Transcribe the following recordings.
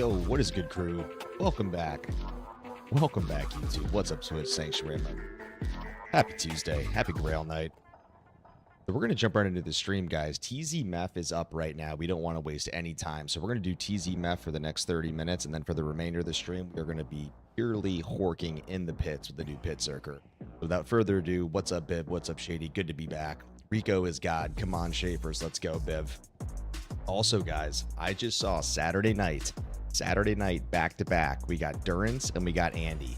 Yo, what is good, crew? Welcome back. Welcome back, YouTube. What's up, Twitch Sanctuary? Happy Tuesday. Happy Grail night. So we're going to jump right into the stream, guys. TZ Meth is up right now. We don't want to waste any time. So we're going to do TZ Meth for the next 30 minutes. And then for the remainder of the stream, we're going to be purely horking in the pits with the new pit circuit. Without further ado, what's up, Biv? What's up, Shady? Good to be back. Rico is God. Come on, Schaefers. Let's go, Biv. Also, guys, I just saw Saturday night, back to back. We got Durance and we got Andy.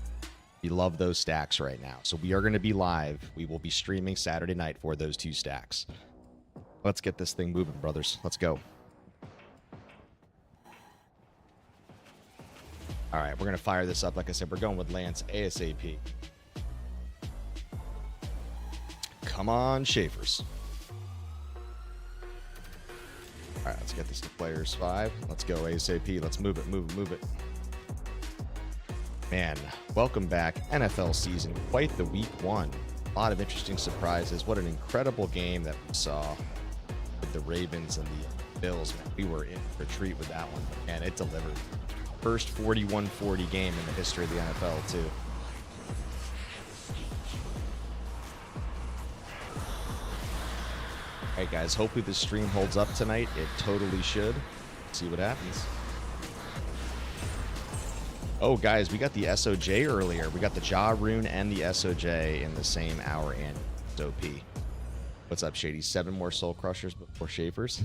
We love those stacks right now. So we are going to be live. We will be streaming Saturday night for those two stacks. Let's get this thing moving, brothers. Let's go. All right, we're going to fire this up. Like I said, we're going with Lance ASAP. Come on, Schaefers. All right, let's get this to players 5. Let's go ASAP. Let's move it, move it. Man, welcome back. NFL season, quite the week 1. A lot of interesting surprises. What an incredible game that we saw with the Ravens and the Bills. Man, we were in for a treat with that one. And it delivered. First 41-40 game in the history of the NFL, too. All right, guys, hopefully this stream holds up tonight. It totally should. See what happens. Oh, guys, we got the SOJ earlier. We got the Ja Rune and the SOJ in the same hour and OP. What's up, Shady? 7 more Soul Crushers before Schaefers?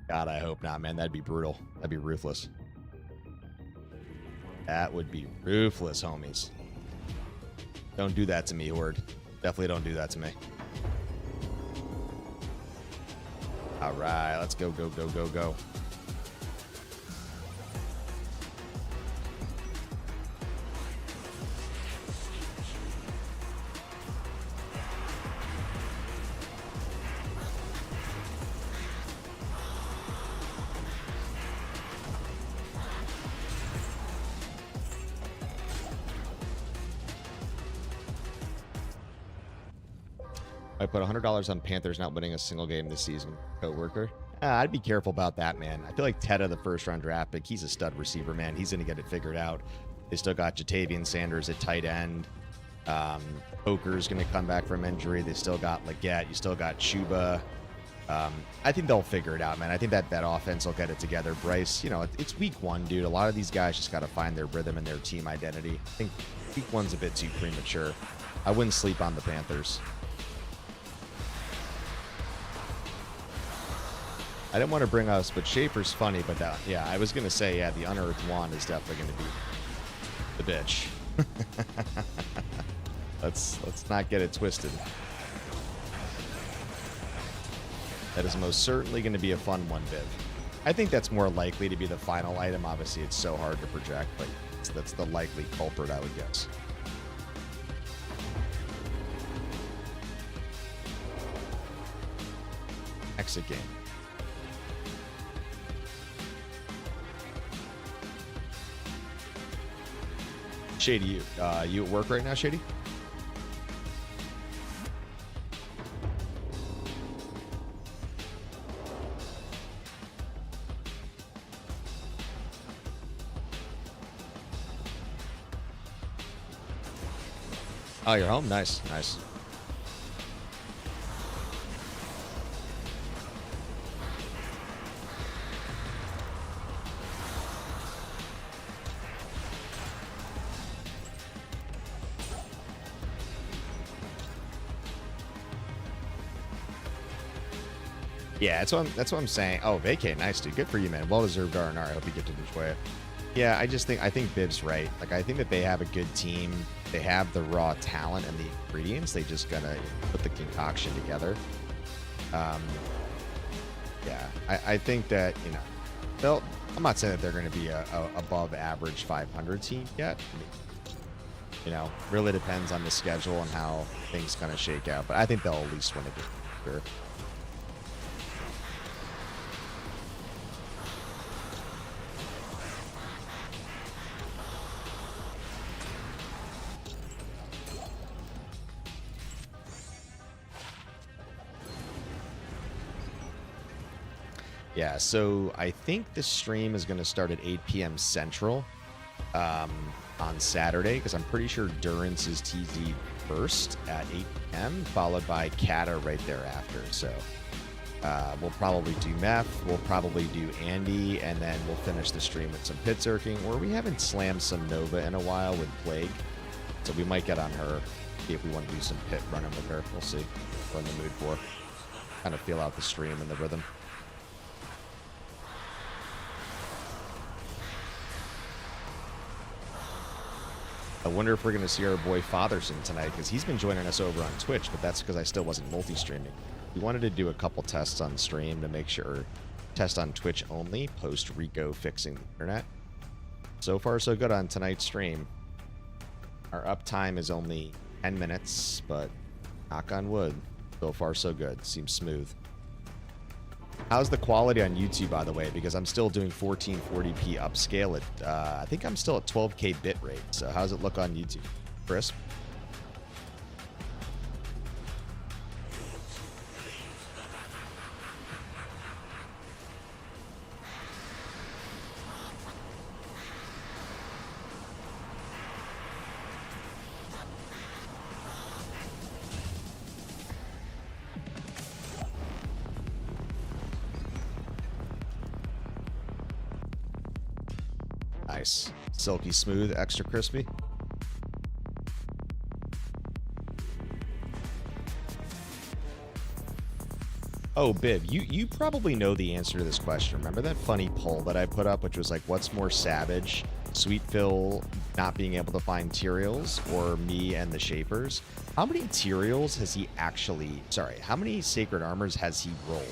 God, I hope not, man. That'd be brutal. That'd be ruthless. That would be ruthless, homies. Don't do that to me, Horde. Definitely don't do that to me. All right, let's go, go, go, go, go. I put $100 on Panthers not winning a single game this season. Coworker. I'd be careful about that, man. I feel like Teta, the first-round draft pick, he's a stud receiver, man. He's going to get it figured out. They still got Jatavian Sanders at tight end. Poker's going to come back from injury. They still got Leggett. You still got Chuba. I think they'll figure it out, man. I think that offense will get it together. Bryce, you know, it's week 1, dude. A lot of these guys just got to find their rhythm and their team identity. I think week 1's a bit too premature. I wouldn't sleep on the Panthers. I didn't want to bring us, but Schaefer's funny, but yeah, I was going to say, yeah, the Unearthed Wand is definitely going to be the bitch. Let's not get it twisted. That is most certainly going to be a fun one, Viv. I think that's more likely to be the final item. Obviously, it's so hard to project, but that's the likely culprit, I would guess. Exit game. Shady, you at work right now, Shady? Oh, you're home? Nice, nice. Yeah, that's what I'm saying. Oh, vacate, nice, dude. Good for you, man. Well-deserved R&R. I hope you get to enjoy it. Yeah, I think Bib's right. Like, I think that they have a good team. They have the raw talent and the ingredients. They just gotta put the concoction together. Yeah, I think that, you know, I'm not saying that they're going to be a above average 500 team yet. I mean, you know, really depends on the schedule and how things kind of shake out. But I think they'll at least win a game. Sure. Yeah, so I think the stream is going to start at 8 p.m. Central on Saturday, because I'm pretty sure Durance's TZ first at 8 p.m., followed by Kata right thereafter. So we'll probably do Meth, we'll probably do Andy, and then we'll finish the stream with some pit zerking, or we haven't slammed some Nova in a while with Plague, so we might get on her, see if we want to do some pit running with her. We'll see what we're in the mood for. Kind of feel out the stream and the rhythm. I wonder if we're going to see our boy Fatherson tonight, because he's been joining us over on Twitch, but that's because I still wasn't multi-streaming. We wanted to do a couple tests on stream to make sure, test on Twitch only, post Rico fixing the internet. So far, so good on tonight's stream. Our uptime is only 10 minutes, but knock on wood, so far, so good. Seems smooth. How's the quality on YouTube, by the way? Because I'm still doing 1440p upscale at, I think I'm still at 12K bit rate. So how's it look on YouTube? Crisp? Nice. Silky smooth, extra crispy. Oh, Bib, you probably know the answer to this question. Remember that funny poll that I put up, which was like, what's more savage? Sweet Phil not being able to find Tyraels, or me and the Shapers? How many Tyraels has he actually... Sorry, how many Sacred Armors has he rolled?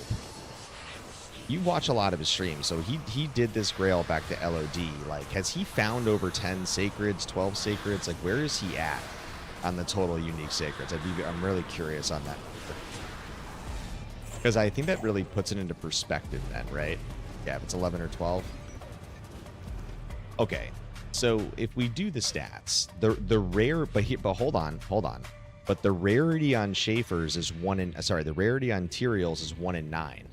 You watch a lot of his streams, so he did this Grail back to LOD. Like, has he found over 10 Sacreds, 12 Sacreds? Like, where is he at on the total unique Sacreds? I'm really curious on that. Because I think that really puts it into perspective then, right? Yeah, if it's 11 or 12. Okay, so if we do the stats, the rare, but hold on. But the rarity on Schaefer's is the rarity on Tyraels is 1 in 9.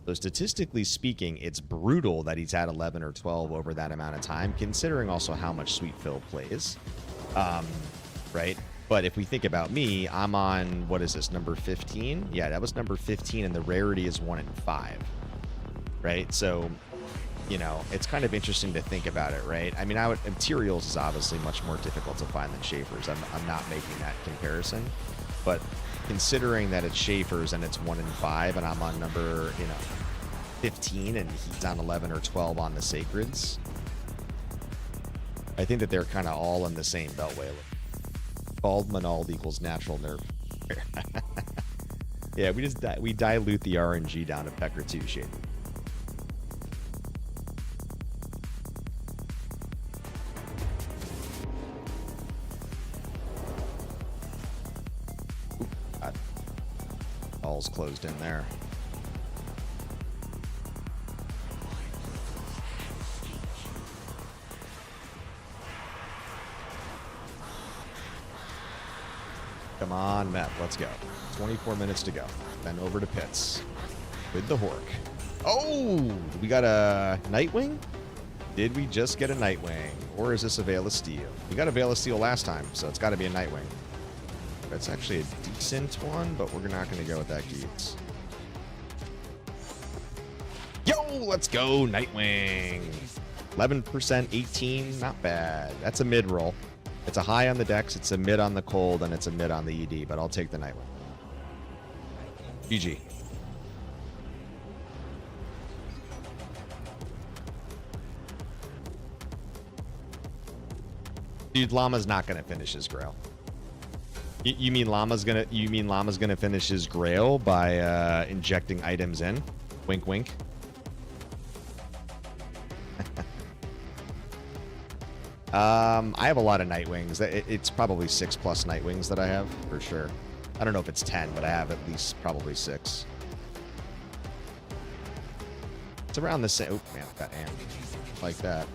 So statistically speaking, it's brutal that he's at 11 or 12 over that amount of time, considering also how much Sweet Phil plays, right? But if we think about me, I'm on, what is this, number 15? Yeah, that was number 15, and the rarity is 1 in 5, right? So, you know, it's kind of interesting to think about it, right? I mean, Tyraels is obviously much more difficult to find than Schaefer's. I'm not making that comparison, but considering that it's Schaefer's and it's 1 in 5, and I'm on number, 15, and he's on 11 or 12 on the Sacreds, I think that they're kind of all in the same beltway. Bald Manald equals natural nerf. Yeah, we dilute the RNG down to Pecker 2 shade. All's closed in there. Come on, Matt, let's go. 24 minutes to go. Then over to pits with the Hork. Oh, we got a Nightwing? Did we just get a Nightwing? Or is this a Veil of Steel? We got a Veil of Steel last time, so it's got to be a Nightwing. That's actually a decent one, but we're not going to go with that Geeks. Yo, let's go, Nightwing. 11%, 18, not bad. That's a mid-roll. It's a high on the Dex, it's a mid on the cold, and it's a mid on the ED, but I'll take the Nightwing. GG. Dude, Llama's not going to finish his Grail. You mean Llama's gonna finish his Grail by injecting items in? Wink, wink. I have a lot of Nightwings. It's probably 6+ Nightwings that I have for sure. I don't know if it's 10, but I have at least probably 6. It's around the same. Oh man, got amped like that.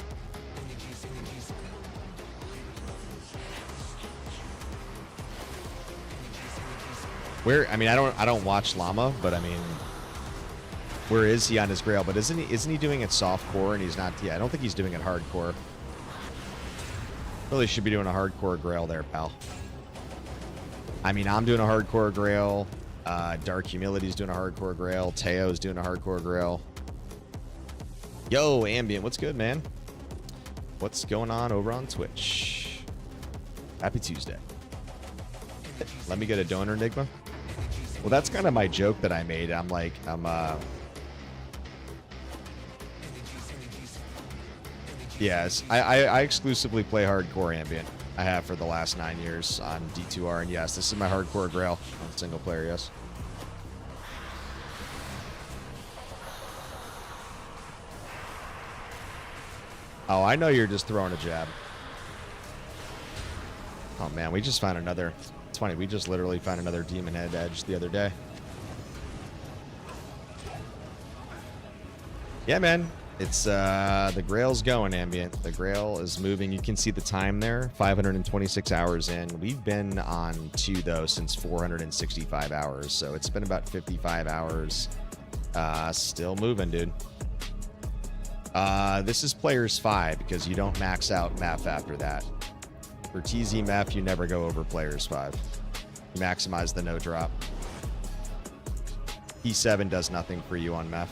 Where, I mean, I don't watch Llama, but I mean, where is he on his Grail? But isn't he doing it softcore and he's not? Yeah, I don't think he's doing it hardcore. Really should be doing a hardcore Grail there, pal. I mean, I'm doing a hardcore Grail. Dark Humility's doing a hardcore Grail. Teo's doing a hardcore Grail. Yo, Ambient, what's good, man? What's going on over on Twitch? Happy Tuesday. Let me get a donor, Enigma. Well, that's kind of my joke that I made. I'm like, yes, I exclusively play hardcore Ambient. I have for the last 9 years on D2R, and yes, this is my hardcore Grail on single player, yes. Oh, I know you're just throwing a jab. Oh man, we just found another. It's funny, we just literally found another Demon Head Edge the other day. Yeah, man. It's the Grail's going, Ambient. The Grail is moving. You can see the time there, 526 hours in. We've been on 2 though since 465 hours, so it's been about 55 hours. Still moving, dude. This is players 5 because you don't max out MEF after that. For TZ MEF, you never go over players 5. You maximize the no drop. P7 does nothing for you on MEF.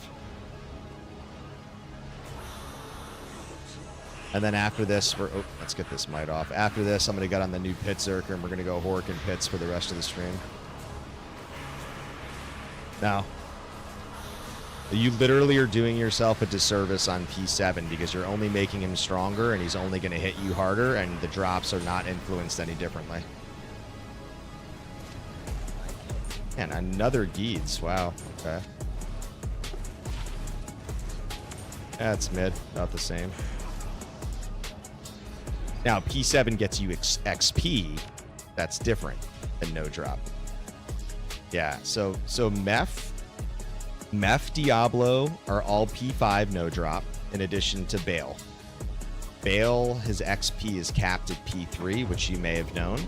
And then after this, oh, let's get this might off. After this, I'm going to get on the new Pit Zerker, and we're going to go Horkin Pits for the rest of the stream. Now, you literally are doing yourself a disservice on P7 because you're only making him stronger, and he's only going to hit you harder, and the drops are not influenced any differently. And another Geeds. Wow. Okay. That's mid. About the same. Now, P7 gets you XP. That's different than no drop. Yeah, so MEF, Diablo are all P5 no drop, in addition to Bale. Bale, his XP is capped at P3, which you may have known.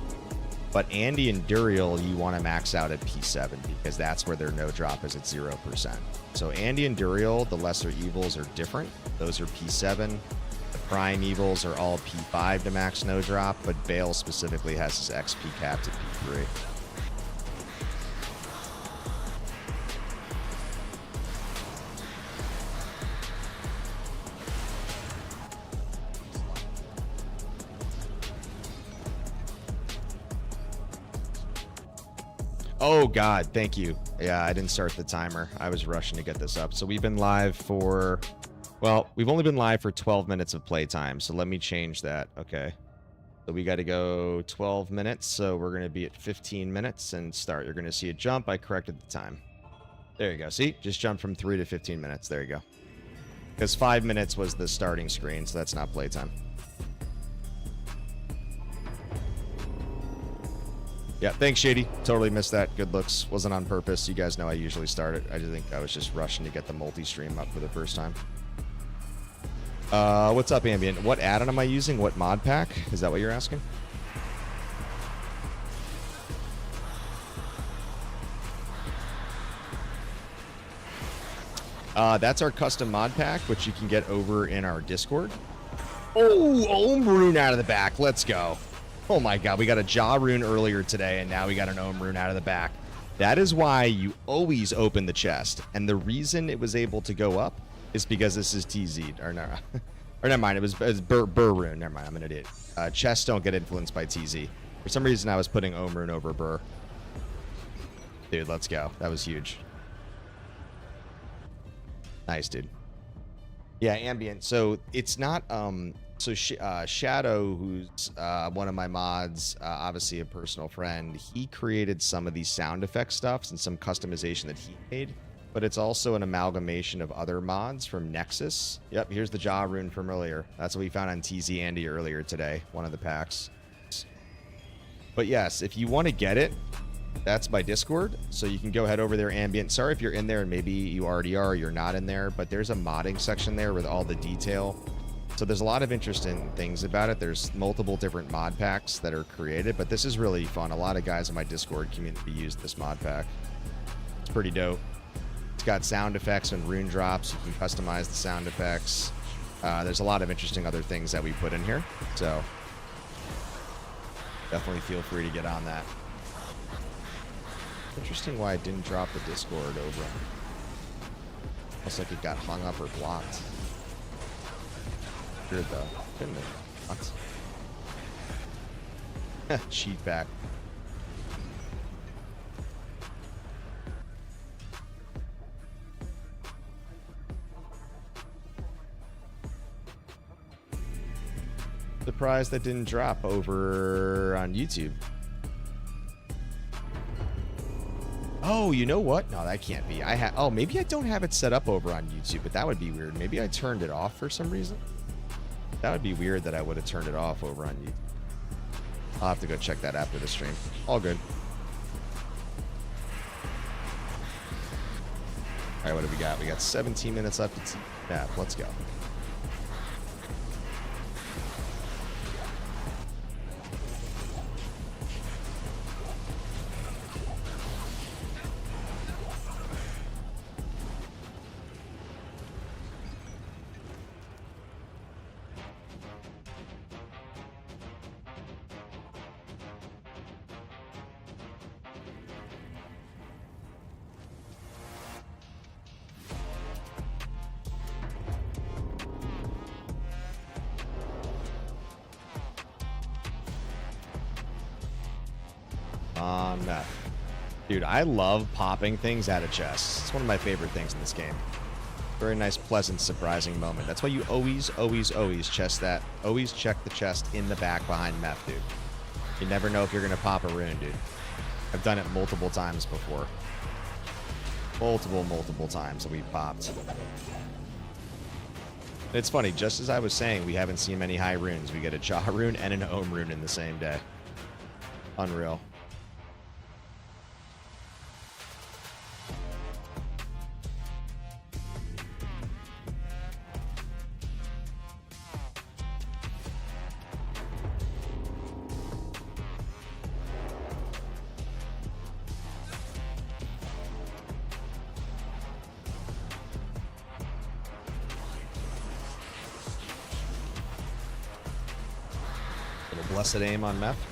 But Andy and Duriel, you want to max out at P7 because that's where their no drop is at 0%. So Andy and Duriel, the lesser evils, are different. Those are P7. The prime evils are all P5 to max no drop, but Bale specifically has his XP capped at P3. Oh God, thank you. Yeah, I didn't start the timer. I was rushing to get this up. So we've been live for, well, we've only been live for 12 minutes of playtime. So let me change that. Okay. So we got to go 12 minutes. So we're going to be at 15 minutes and start. You're going to see a jump. I corrected the time. There you go. See, just jumped from 3 to 15 minutes. There you go. Because 5 minutes was the starting screen. So that's not playtime. Yeah, thanks, Shady. Totally missed that. Good looks. Wasn't on purpose. You guys know I usually start it. I just think I was just rushing to get the multi-stream up for the first time. What's up, Ambient? What add-on am I using? What mod pack? Is that what you're asking? That's our custom mod pack, which you can get over in our Discord. Oh, Ohm Rune out of the back. Let's go. Oh my God, we got a Jaw Rune earlier today, and now we got an Ohm Rune out of the back. That is why you always open the chest. And the reason it was able to go up is because this is TZ. Or, no, or never mind, it was Burr Rune. Never mind, I'm an idiot. Chests don't get influenced by TZ. For some reason, I was putting Ohm Rune over Burr. Dude, let's go. That was huge. Nice, dude. Yeah, Ambient. So it's not... So Shadow, who's one of my mods, obviously a personal friend, he created some of these sound effect stuffs and some customization that he made, but it's also an amalgamation of other mods from Nexus. Yep, here's the Jaw Rune from earlier. That's what we found on TZ Andy earlier today, one of the packs. But yes, if you want to get it, that's by Discord, so you can go head over there, Ambient. Sorry if you're in there and maybe you already are or you're not in there, but there's a modding section there with all the detail. So there's a lot of interesting things about it. There's multiple different mod packs that are created, but this is really fun. A lot of guys in my Discord community use this mod pack. It's pretty dope. It's got sound effects and rune drops. You can customize the sound effects. There's a lot of interesting other things that we put in here. So definitely feel free to get on that. Interesting why it didn't drop the Discord over. Looks like it got hung up or blocked. Weird though. Couldn't have. What? Cheat back. Surprised that didn't drop over on YouTube. Oh, you know what? No, that can't be. Oh, maybe I don't have it set up over on YouTube, but that would be weird. Maybe I turned it off for some reason. That would be weird that I would have turned it off over on YouTube. I'll have to go check that after the stream. All good. All right, what do we got? We got 17 minutes left. Yeah, let's go. Dude, I love popping things out of chests. It's one of my favorite things in this game. Very nice, pleasant, surprising moment. That's why you always chest that. Always check the chest in the back behind meth, dude. You never know if you're going to pop a rune, dude. I've done it multiple times before. Multiple times that we've popped. It's funny, just as I was saying, we haven't seen many high runes. We get a Jaw rune and an Ohm rune in the same day. Unreal. Blessed aim on meth.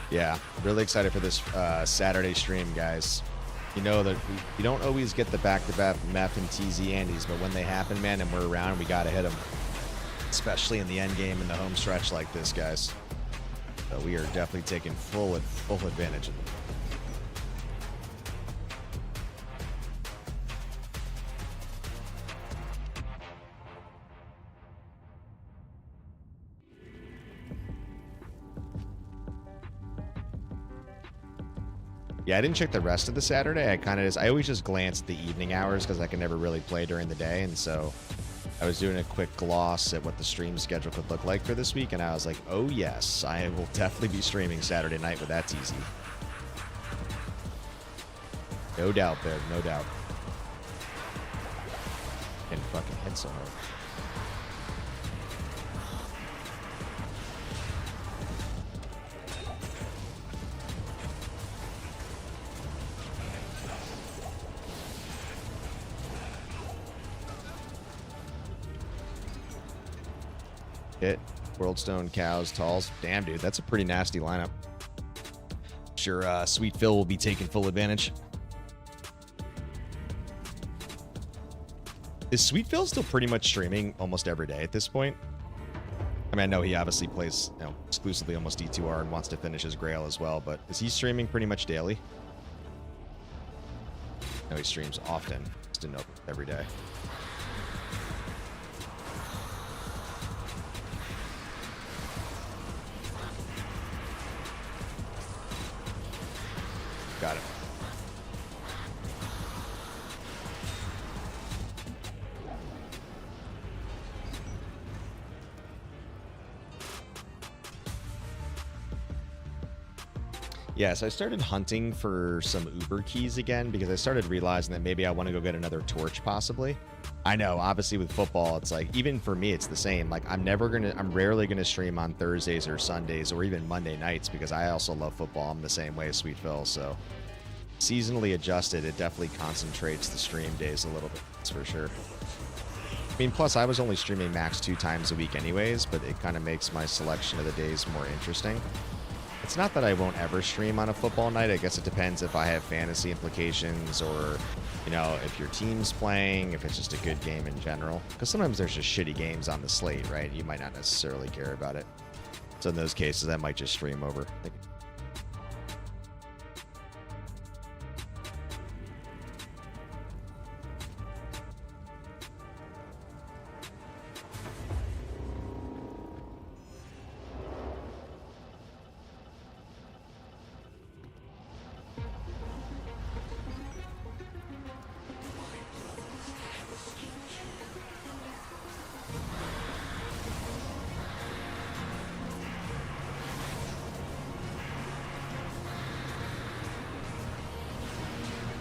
Yeah, really excited for this Saturday stream, guys. You know that we don't always get the back-to-back meth and TZ Andes, but when they happen, man, and we're around, we gotta hit them. Especially in the end game in the home stretch like this, guys. So we are definitely taking full advantage of them. Yeah, I didn't check the rest of the Saturday. I always just glance at the evening hours because I can never really play during the day. And so I was doing a quick gloss at what the stream schedule could look like for this week. And I was like, oh, yes, I will definitely be streaming Saturday night with that TZ. No doubt there. No doubt. And fucking hit so hard. Hit Worldstone, Cows, Talls. Damn, dude, that's a pretty nasty lineup. Sure, Sweet Phil will be taking full advantage. Is Sweet Phil still pretty much streaming almost every day at this point? I mean, I know he obviously plays, you know, exclusively almost D2R and wants to finish his Grail as well, but is he streaming pretty much daily? No, he streams often. Just didn't know every day. Got it. Yeah, so I started hunting for some Uber keys again because I started realizing that maybe I want to go get another torch possibly. I know, obviously with football, it's like, even for me, it's the same. Like, I'm rarely going to stream on Thursdays or Sundays or even Monday nights because I also love football. I'm the same way as Sweet Phil, so seasonally adjusted, it definitely concentrates the stream days a little bit, that's for sure. I mean, plus I was only streaming max 2 times a week anyways, but it kind of makes my selection of the days more interesting. It's not that I won't ever stream on a football night. I guess it depends if I have fantasy implications or, you know, if your team's playing, if it's just a good game in general. Because sometimes there's just shitty games on the slate, right? You might not necessarily care about it. So in those cases, I might just stream over.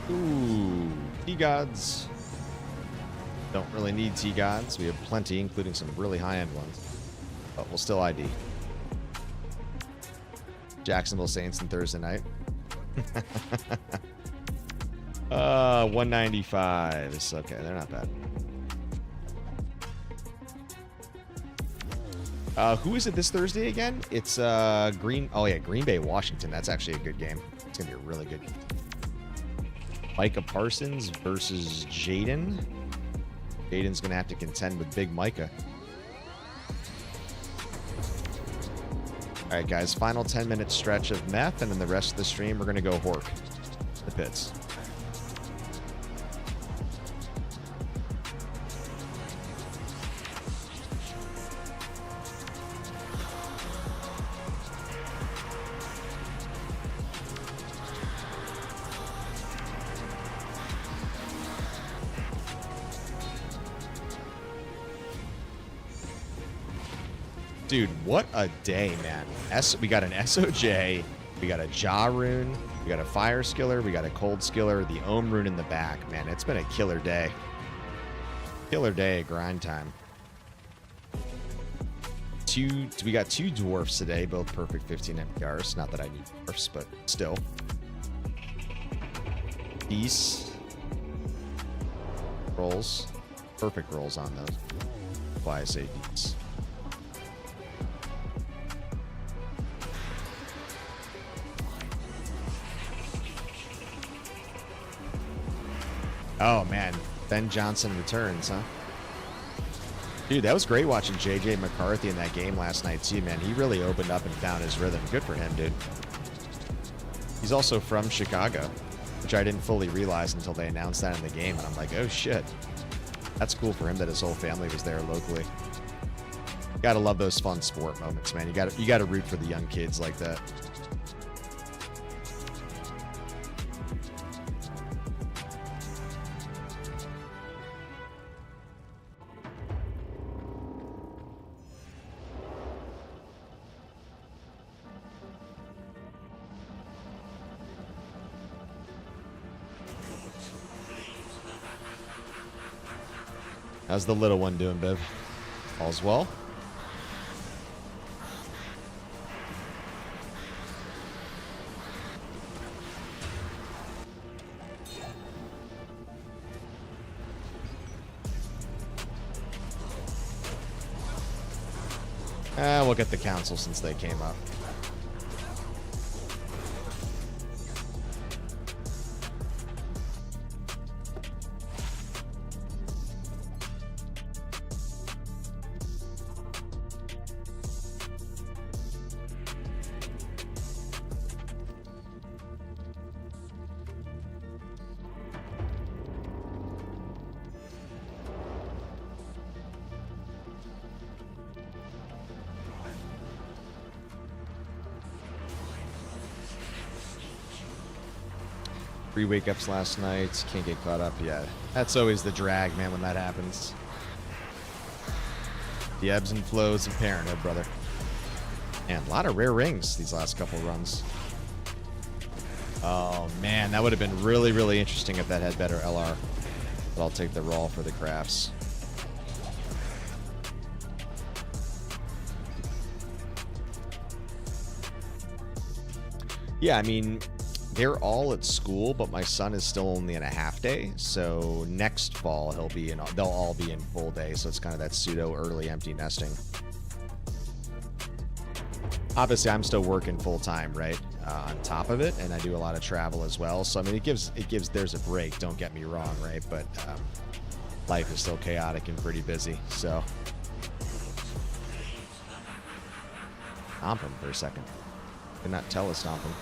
Ooh, T-Gods. Don't really need T-Gods. We have plenty, including some really high-end ones. But we'll still ID. Jacksonville Saints on Thursday night. 195. It's okay. They're not bad. Who is it this Thursday again? It's Green Bay, Washington. That's actually a good game. It's gonna be a really good game. Micah Parsons versus Jaden. Jaden's gonna have to contend with Big Micah. All right, guys. Final 10-minute stretch of meth, and then the rest of the stream we're gonna go Hork the pits. Dude, what a day, man. We got an SOJ, we got a Jaw Rune, we got a Fire Skiller, we got a Cold Skiller, the Ohm Rune in the back. Man, it's been a killer day. Killer day at grind time. We got 2 dwarfs today, both perfect 15 MPRs. Not that I need dwarfs, but still. Peace. Rolls. Perfect rolls on those. That's why I say peace. Oh, man. Ben Johnson returns, huh? Dude, that was great watching J.J. McCarthy in that game last night, too, man. He really opened up and found his rhythm. Good for him, dude. He's also from Chicago, which I didn't fully realize until they announced that in the game. And I'm like, oh, shit. That's cool for him that his whole family was there locally. Gotta love those fun sport moments, man. You gotta root for the young kids like that. How's the little one doing, Biv? All's well? We'll get the council since they came up. Three wake-ups last night. Can't get caught up yet. That's always the drag, man, when that happens. The ebbs and flows of parenthood, brother. And a lot of rare rings these last couple runs. Oh, man, that would have been really, really interesting if that had better LR. But I'll take the roll for the crafts. Yeah, I mean, they're all at school, but my son is still only in a half day. So next fall, they'll all be in full day. So it's kind of that pseudo early empty nesting. Obviously, I'm still working full time, right? On top of it, and I do a lot of travel as well. So I mean, there's a break. Don't get me wrong, right? But life is still chaotic and pretty busy. So stomp him for a second. Could not tell us stomp him.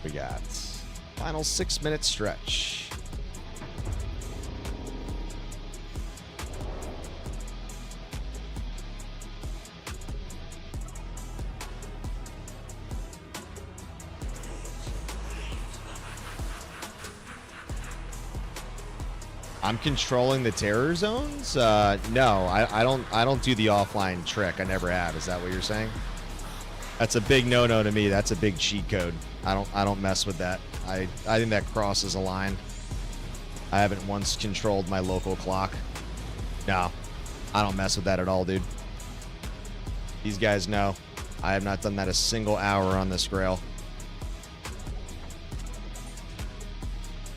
We got final 6-minute stretch. I'm controlling the terror zones? No, I don't do the offline trick. I never have. Is that what you're saying? That's a big no-no to me. That's a big cheat code. I don't mess with that. I think that crosses a line. I haven't once controlled my local clock. No, I don't mess with that at all, dude. These guys know. I have not done that a single hour on this Grail.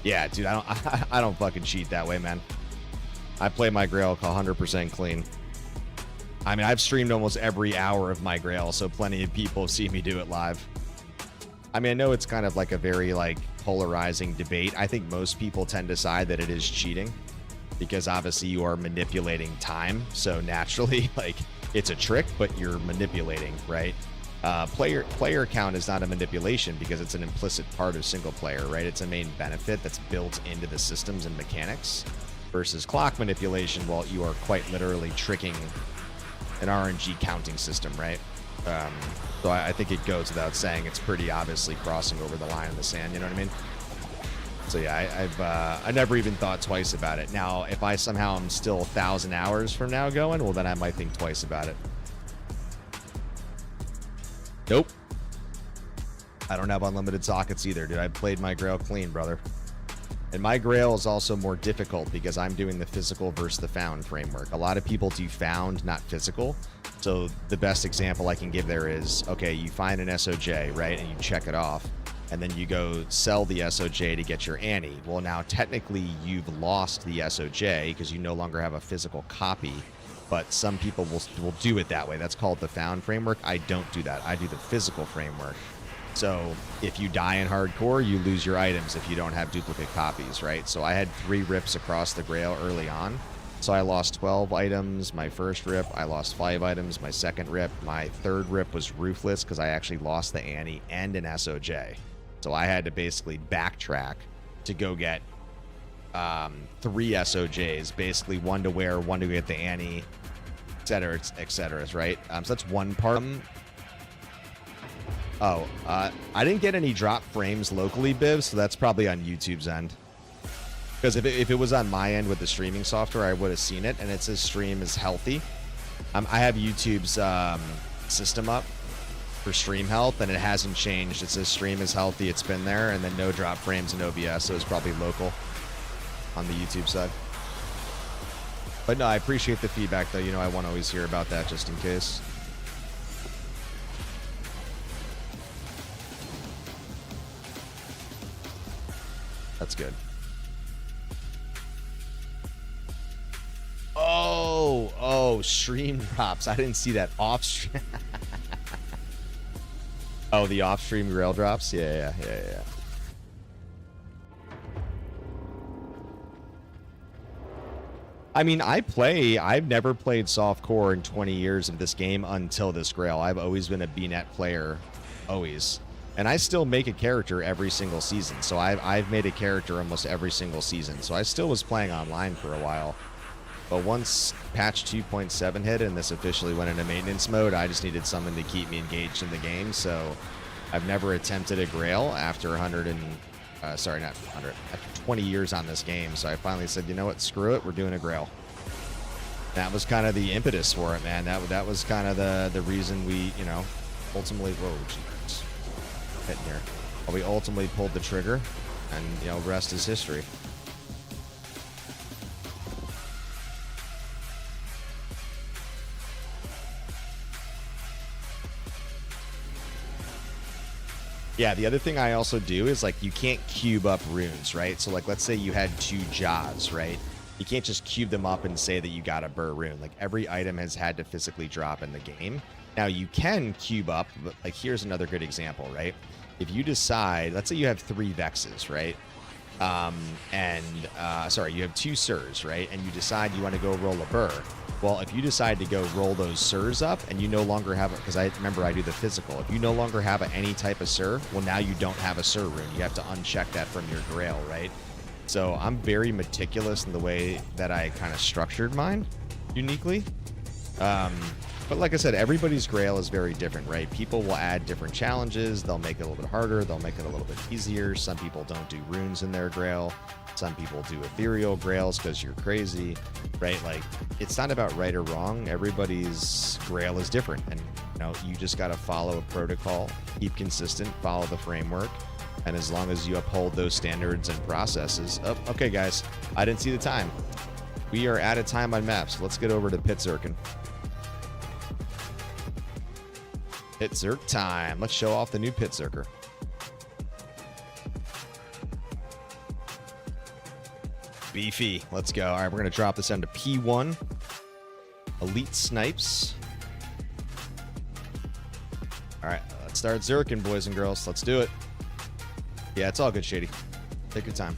Yeah, dude, I don't fucking cheat that way, man. I play my Grail 100% clean. I mean, I've streamed almost every hour of my Grail, so plenty of people have seen me do it live. I mean, I know it's kind of like a very, like, polarizing debate. I think most people tend to side that it is cheating because obviously you are manipulating time. So naturally, like, it's a trick, but you're manipulating, right? Player count is not a manipulation because it's an implicit part of single player, right? It's a main benefit that's built into the systems and mechanics versus clock manipulation. Well, you are quite literally tricking an RNG counting system, right? So I think it goes without saying it's pretty obviously crossing over the line in the sand, you know what I mean? So yeah, I never even thought twice about it. Now, if I somehow am still 1,000 hours from now going, well, then I might think twice about it. Nope. I don't have unlimited sockets either, dude. I played my Grail clean, brother. And my Grail is also more difficult because I'm doing the physical versus the found framework. A lot of people do found, not physical. So the best example I can give there is, okay, you find an SOJ, right? And you check it off. And then you go sell the SOJ to get your Annie. Well, now technically you've lost the SOJ because you no longer have a physical copy. But some people will do it that way. That's called the found framework. I don't do that. I do the physical framework. So if you die in hardcore, you lose your items if you don't have duplicate copies, right? So I had 3 rips across the Grail early on. So I lost 12 items. My first rip, I lost 5 items. My second rip, my third rip was ruthless because I actually lost the Annie and an SOJ. So I had to basically backtrack to go get 3 SOJs, basically one to wear, one to get the Annie, et cetera, right? So that's one part. I didn't get any drop frames locally, Biv, so that's probably on YouTube's end. Because if it was on my end with the streaming software, I would have seen it, and it says stream is healthy. I have YouTube's system up for stream health, and it hasn't changed. It says stream is healthy. It's been there, and then no drop frames in OBS, so it's probably local on the YouTube side. But no, I appreciate the feedback, though. You know, I want to always hear about that just in case. That's good. Oh, stream drops. I didn't see that off stream. Oh, the off stream Grail drops? Yeah. I mean, I've never played softcore in 20 years of this game until this Grail. I've always been a BNet player. Always. And I still make a character every single season. So I've made a character almost every single season. So I still was playing online for a while. But once patch 2.7 hit and this officially went into maintenance mode, I just needed something to keep me engaged in the game. So I've never attempted a Grail after 100 and... sorry, not 100. After 20 years on this game. So I finally said, you know what? Screw it. We're doing a Grail. That was kind of the impetus for it, man. That was kind of the reason we, you know, ultimately... Whoa, geez. Hitting here. Well, we ultimately pulled the trigger. And, you know, rest is history. Yeah, the other thing I also do is, like, you can't cube up runes, right? So, like, let's say you had 2 jaws, right? You can't just cube them up and say that you got a burr rune. Like, every item has had to physically drop in the game. Now, you can cube up, but, like, here's another good example, right? If you decide, let's say you have 3 Vexes, right? Sorry, you have 2 Sirs, right? And you decide you want to go roll a burr. Well, if you decide to go roll those Sirs up and you no longer have it, because I remember I do the physical, if you no longer have any type of Sir, well, now you don't have a Sir rune. You have to uncheck that from your Grail, right? So I'm very meticulous in the way that I kind of structured mine uniquely. But like I said, everybody's Grail is very different, right? People will add different challenges. They'll make it a little bit harder. They'll make it a little bit easier. Some people don't do runes in their Grail. Some people do ethereal Grails because you're crazy, right? Like, it's not about right or wrong. Everybody's Grail is different. And, you know, you just got to follow a protocol, keep consistent, follow the framework. And as long as you uphold those standards and processes. Oh, okay, guys, I didn't see the time. We are out of time on maps. Let's get over to Pit Zerkin. Pit Zerk time. Let's show off the new Pit Zerker. Beefy. Let's go. All right, we're going to drop this down to P1. Elite Snipes. All right, let's start Zerkin, boys and girls. Let's do it. Yeah, it's all good, Shady. Take your time.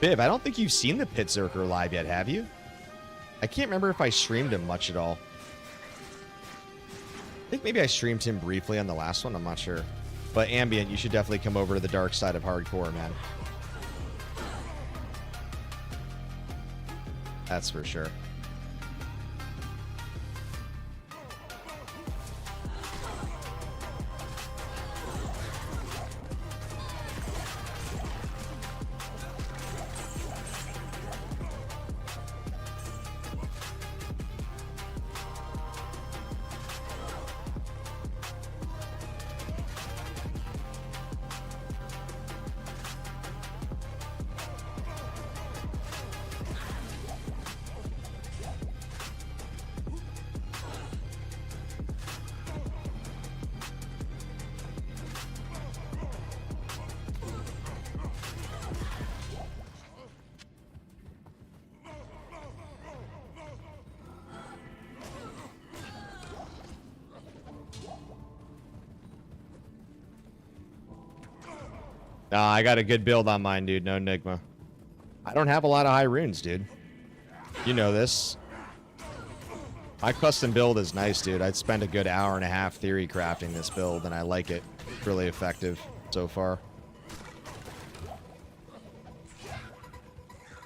Biv, I don't think you've seen the Pit Zerker live yet, have you? I can't remember if I streamed him much at all. I think maybe I streamed him briefly on the last one. I'm not sure. But Ambient, you should definitely come over to the dark side of hardcore, man. That's for sure. I got a good build on mine, dude. No Enigma. I don't have a lot of high runes, dude. You know this. My custom build is nice, dude. I'd spend a good hour and a half theory crafting this build, and I like it. It's really effective so far.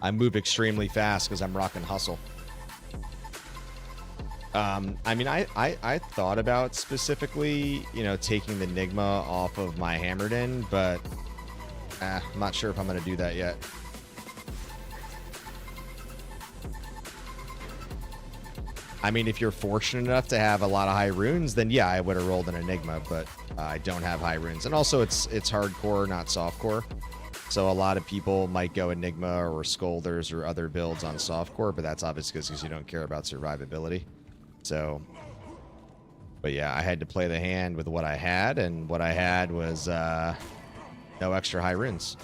I move extremely fast because I'm rocking hustle. I mean, I thought about specifically, you know, taking the Enigma off of my Hammered In, but I'm not sure if I'm going to do that yet. I mean, if you're fortunate enough to have a lot of high runes, then yeah, I would have rolled an Enigma, but I don't have high runes. And also, it's hardcore, not softcore. So a lot of people might go Enigma or Scolders or other builds on softcore, but that's obviously because you don't care about survivability. So, but yeah, I had to play the hand with what I had, and what I had was no extra high runes.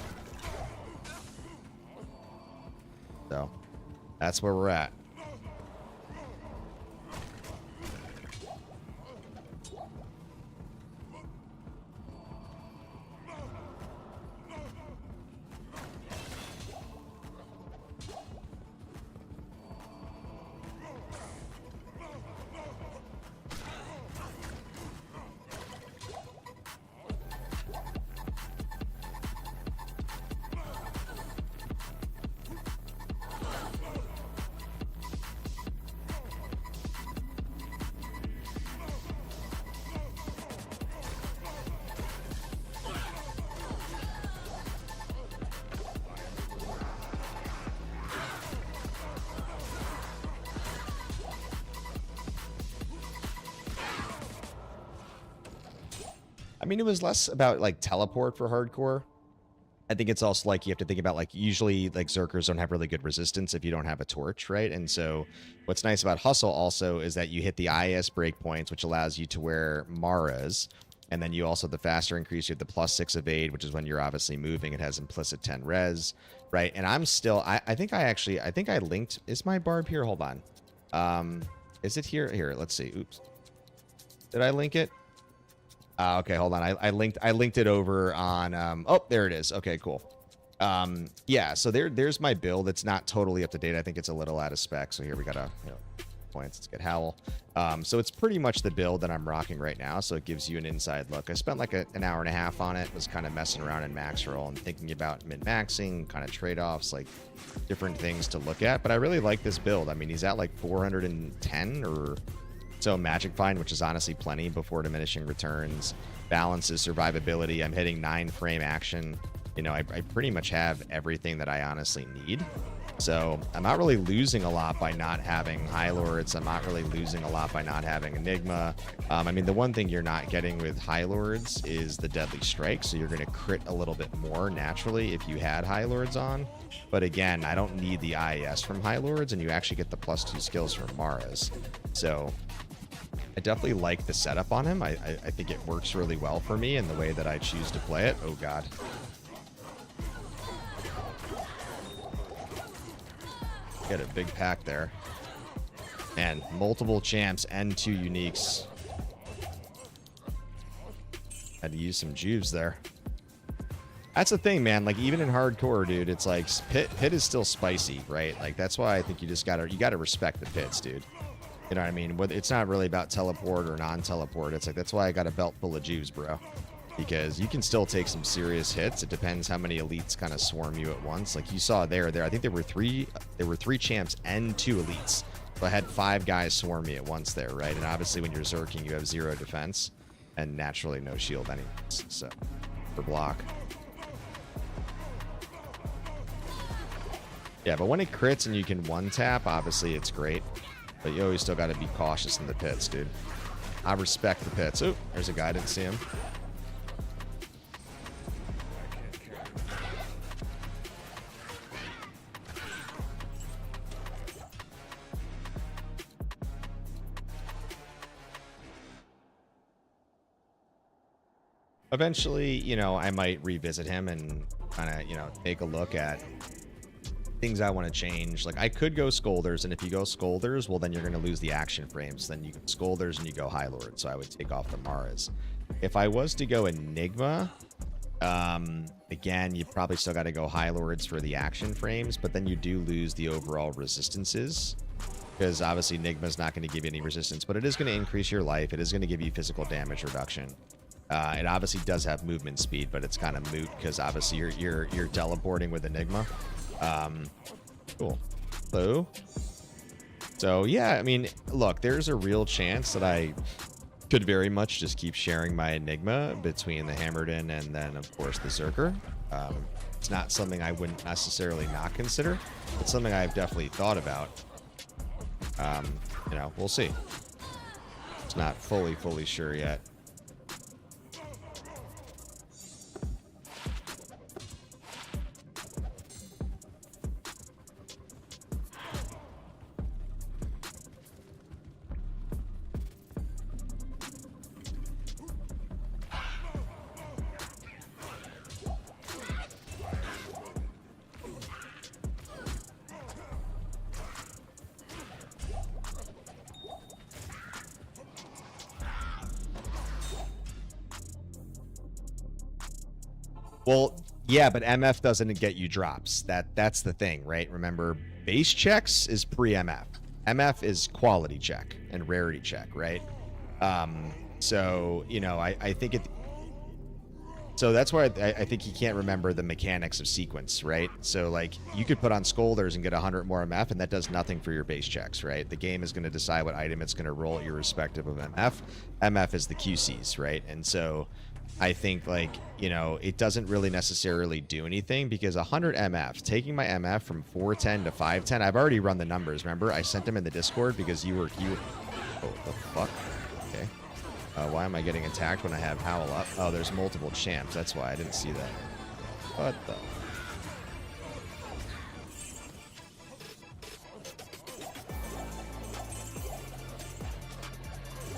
So, that's where we're at. I mean, it was less about like teleport for hardcore. I think it's also like you have to think about like usually like Zerkers don't have really good resistance if you don't have a torch, right? And so what's nice about Hustle also is that you hit the IS breakpoints, which allows you to wear Maras. And then you also, the faster increase, you have the +6 evade, which is when you're obviously moving. It has implicit 10 res, right? And I'm still, I think I linked, is my barb here? Hold on. Is it here? Here, let's see. Oops. Did I link it? Okay, hold on. I linked it over on oh, there it is. Okay, cool. Yeah, so there's my build. It's not totally up to date. I think it's a little out of spec. So here we got points. Let's get Howl. So it's pretty much the build that I'm rocking right now. So it gives you an inside look. I spent like an hour and a half on it. Was kind of messing around in max roll and thinking about min-maxing, kind of trade-offs, like different things to look at. But I really like this build. I mean, he's at like 410 or so magic find, which is honestly plenty before diminishing returns. Balances, survivability. I'm hitting 9-frame action. You know, I pretty much have everything that I honestly need. So I'm not really losing a lot by not having High Lords. I'm not really losing a lot by not having Enigma. I mean, the one thing you're not getting with High Lords is the Deadly Strike. So you're going to crit a little bit more naturally if you had High Lords on. But again, I don't need the IES from High Lords, and you actually get the +2 skills from Maras. So I definitely like the setup on him. I think it works really well for me in the way that I choose to play it. Oh, God. Get a big pack there. And multiple champs and 2 uniques. Had to use some juves there. That's the thing, man. Like, even in hardcore, dude, it's like pit is still spicy, right? Like, that's why I think you gotta respect the pits, dude. You know what I mean? It's not really about teleport or non-teleport. It's like, that's why I got a belt full of juves, bro. Because you can still take some serious hits. It depends how many elites kind of swarm you at once. Like you saw there. I think there were three champs and 2 elites. So I had 5 guys swarm me at once there, right? And obviously when you're Zerking, you have 0 defense and naturally no shield anyways. So for block. Yeah, but when it crits and you can 1-tap, obviously it's great. But you always still got to be cautious in the pits, dude. I respect the pits. Oh, there's a guy. I didn't see him. Eventually, you know, I might revisit him and kind of, you know, take a look at things I want to change. Like, I could go Scolders, and if you go Scolders, well, then you're going to lose the action frames. Then you go Scolders and you go High Lord, so I would take off the Maras. If I was to go Enigma, again, you probably still got to go High Lords for the action frames, but then you do lose the overall resistances, because obviously Enigma's not going to give you any resistance, but it is going to increase your life. It is going to give you physical damage reduction. It obviously does have movement speed, but it's kind of moot because obviously you're teleporting with Enigma. Cool. Hello. So yeah, I mean, look, there's a real chance that I could very much just keep sharing my Enigma between the Hammerden and then of course the Zerker. It's not something I wouldn't necessarily not consider. It's something I've definitely thought about. You know, we'll see. It's not fully sure yet. Well, yeah, but MF doesn't get you drops. That's the thing, right? Remember, base checks is pre-MF. MF is quality check and rarity check, right? So, you know, I think it... So that's why I think you can't remember the mechanics of sequence, right? So, like, you could put on Scolders and get 100 more MF, and that does nothing for your base checks, right? The game is going to decide what item it's going to roll irrespective of MF. MF is the QCs, right? And so... I think, like, you know, it doesn't really necessarily do anything because 100 MF, taking my MF from 410 to 510, I've already run the numbers, remember? I sent them in the Discord because you were... Oh, the fuck? Okay. Why am I getting attacked when I have Howl up? Oh, there's multiple champs. That's why I didn't see that. What the?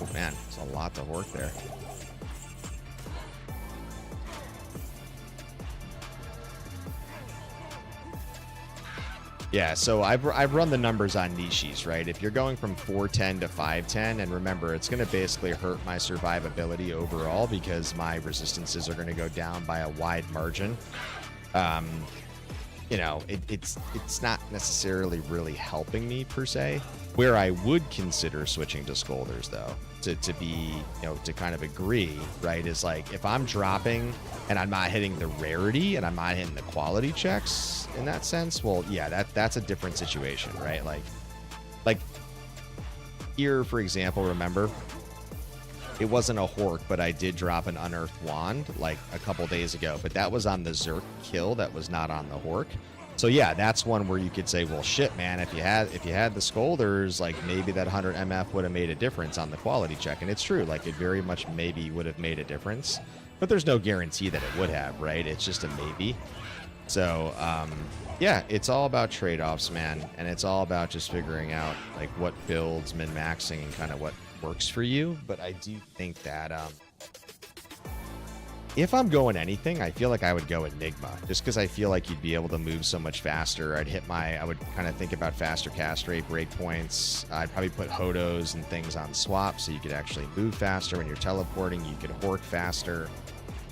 Oh man, there's a lot to work there. Yeah, so I've run the numbers on niches, right? If you're going from 410 to 510, and remember, it's going to basically hurt my survivability overall because my resistances are going to go down by a wide margin. You know, it's not necessarily really helping me per se. Where I would consider switching to Scolders, though, to be, you know, to kind of agree, right, is like if I'm dropping and I'm not hitting the rarity and I'm not hitting the quality checks in that sense, well, yeah, that's a different situation, right? Like here, for example, remember, it wasn't a Hork, but I did drop an Unearthed Wand like a couple days ago, but that was on the Zerk kill, that was not on the Hork. So yeah, that's one where you could say, well, shit, man, if you had the Scolders, like maybe that 100 MF would have made a difference on the quality check. And it's true, like it very much maybe would have made a difference, but there's no guarantee that it would have, right? It's just a maybe. So yeah, it's all about trade-offs, man, and it's all about just figuring out like what builds, min-maxing, and kind of what works for you. But I do think that if I'm going anything, I feel like I would go Enigma, just because I feel like you'd be able to move so much faster. I would kind of think about faster cast rate, breakpoints. I'd probably put Hodos and things on swap so you could actually move faster when you're teleporting. You could Hork faster.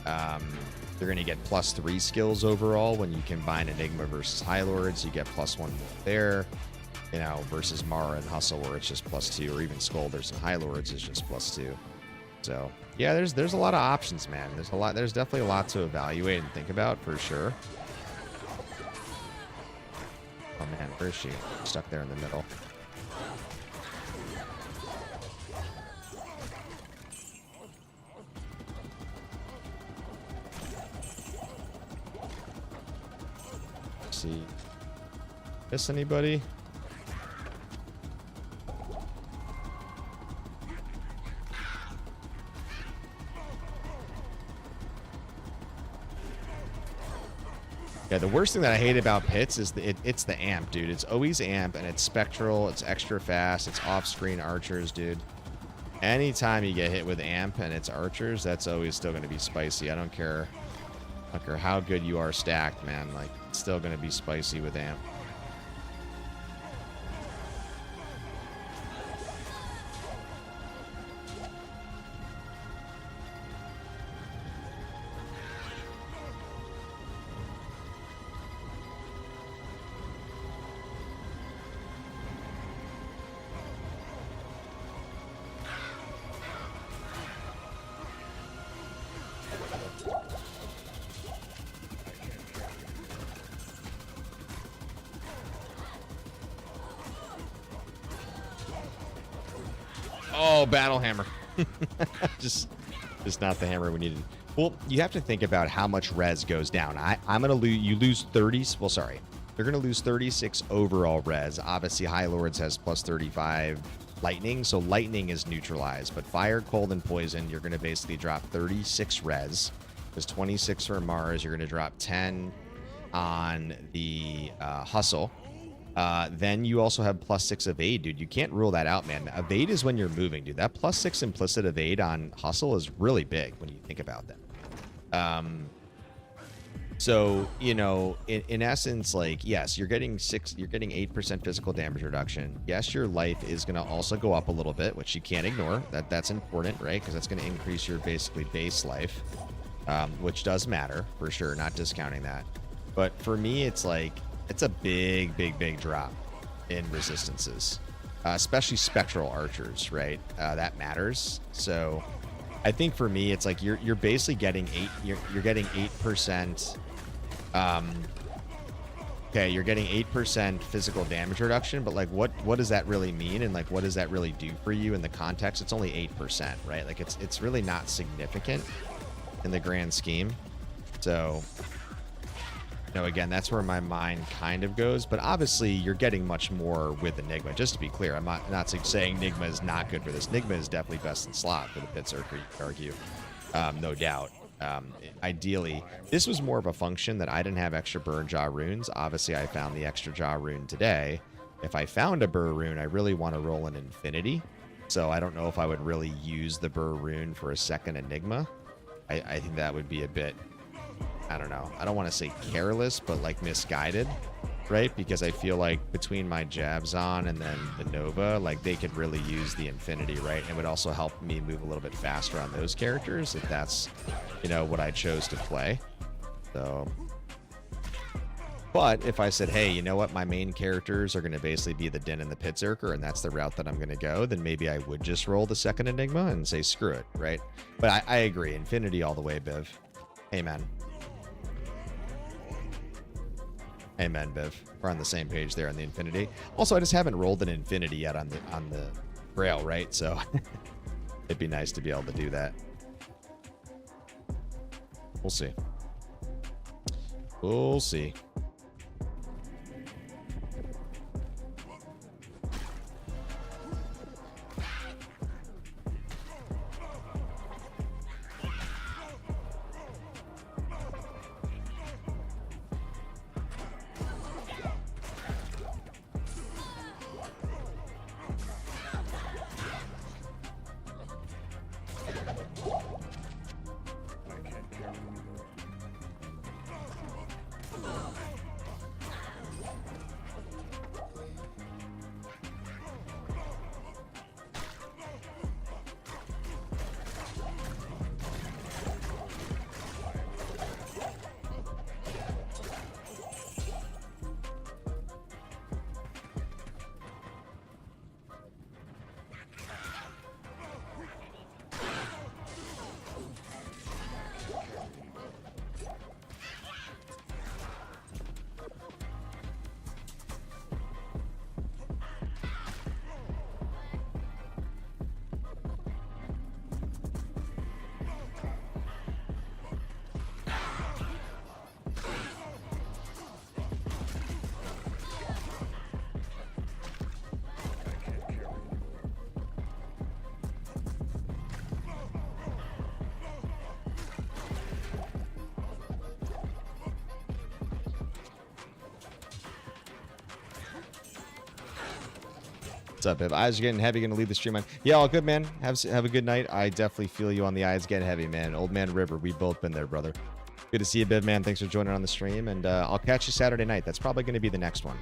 You're going to get +3 skills overall when you combine Enigma versus High Lords. You get +1 more there, you know, versus Mara and Hustle where it's just +2, or even Scolders and High Lords is just +2. So yeah, there's a lot of options, man. There's definitely a lot to evaluate and think about for sure. Oh man, where is she? Stuck there in the middle. Let's see. Miss anybody? Yeah, the worst thing that I hate about pits is it's the amp, dude. It's always amp, and it's spectral, it's extra fast, it's off-screen archers, dude. Anytime you get hit with amp and it's archers, that's always still going to be spicy. I don't care how good you are stacked, man. Like, it's still going to be spicy with amp. Oh, battle hammer. just not the hammer we needed. Well, you have to think about how much res goes down. I'm gonna lose. You lose 30. Well, sorry, you're gonna lose 36 overall res. Obviously, High Lords has +35 lightning, so lightning is neutralized. But fire, cold, and poison, you're gonna basically drop 36 res. There's 26 for Mars. You're gonna drop 10 on the hustle. Then you also have +6 evade, dude. You can't rule that out, man. Evade is when you're moving, dude. That +6 implicit evade on hustle is really big when you think about that. So, you know, in essence, like, yes, you're getting 8% physical damage reduction. Yes, your life is going to also go up a little bit, which you can't ignore. That's important, right? Because that's going to increase your basically base life, which does matter for sure, not discounting that. But for me, it's like, it's a big drop in resistances, especially spectral archers, right? That matters. So I think for me, it's like you're basically getting you're getting 8%. Okay, you're getting 8% physical damage reduction, but like what does that really mean, and like what does that really do for you in the context? It's only 8%, right? Like it's really not significant in the grand scheme. So know, again, that's where my mind kind of goes. But obviously, you're getting much more with Enigma. Just to be clear, I'm not saying Enigma is not good for this. Enigma is definitely best in slot for the Pit Circuit, you could argue. No doubt. Ideally, this was more of a function that I didn't have extra Burr Jaw runes. Obviously, I found the extra Jaw rune today. If I found a Burr rune, I really want to roll an Infinity. So I don't know if I would really use the Burr rune for a second Enigma. I think that would be a bit, I don't know. I don't want to say careless, but like misguided, right? Because I feel like between my jabs on and then the Nova, like they could really use the Infinity, right? And it would also help me move a little bit faster on those characters if that's, you know, what I chose to play. So, but if I said, hey, you know what, my main characters are going to basically be the Din and the Pit Zerker, and that's the route that I'm going to go, then maybe I would just roll the second Enigma and say, screw it, right? But I agree. Infinity all the way, Biv. Amen. Amen, Biv. We're on the same page there on the Infinity. Also, I just haven't rolled an Infinity yet on the Grail, right? So it'd be nice to be able to do that. We'll see. We'll see. What's up, Biv? Eyes are getting heavy. Gonna leave the stream on. Yeah, all good, man. Have a good night. I definitely feel you on the eyes getting heavy, man. Old Man River, we both been there, brother. Good to see you, Biv, man. Thanks for joining on the stream, and I'll catch you Saturday night. That's probably going to be the next one.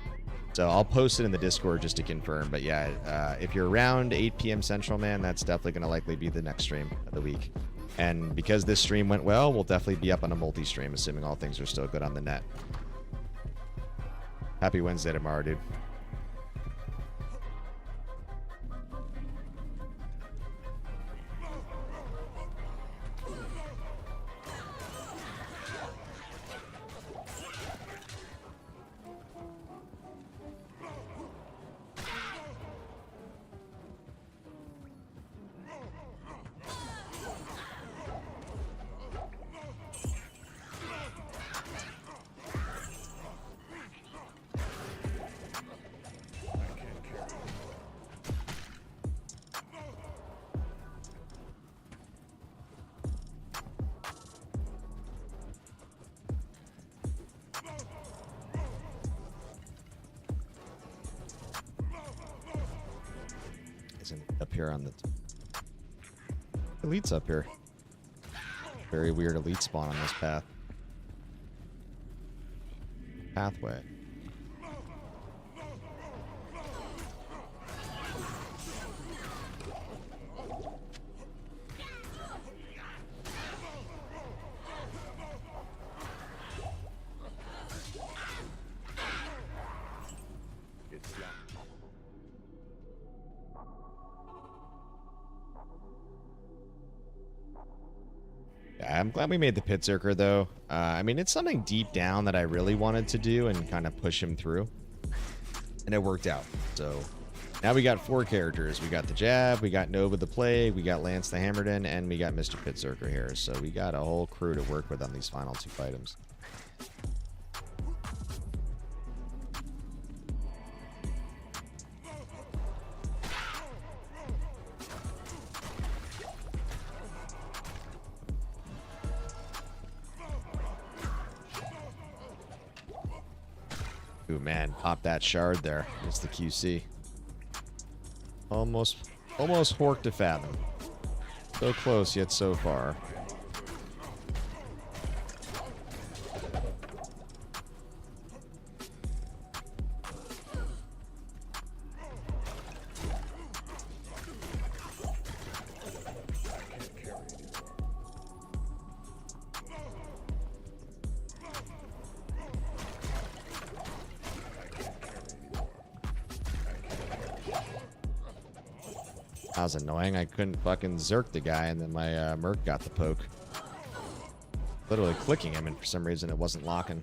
So I'll post it in the Discord just to confirm. But yeah, if you're around 8 p.m. Central, man, that's definitely going to likely be the next stream of the week. And because this stream went well, we'll definitely be up on a multi-stream, assuming all things are still good on the net. Happy Wednesday tomorrow, dude. Up here on the elite's up here. Very weird elite spawn on this pathway. I'm glad we made the Pit Zerker, though. I mean, it's something deep down that I really wanted to do and kind of push him through. And it worked out. So now we got 4 characters. We got the Jab, we got Nova the Plague, we got Lance the Hammerden, and we got Mr. Pit Zerker here. So we got a whole crew to work with on these final 2 items. Ooh, man, pop that shard there. It's the QC. Almost horked to fathom. So close, yet so far. That was annoying. I couldn't fucking zerk the guy, and then my Merc got the poke. Literally clicking him, and for some reason it wasn't locking.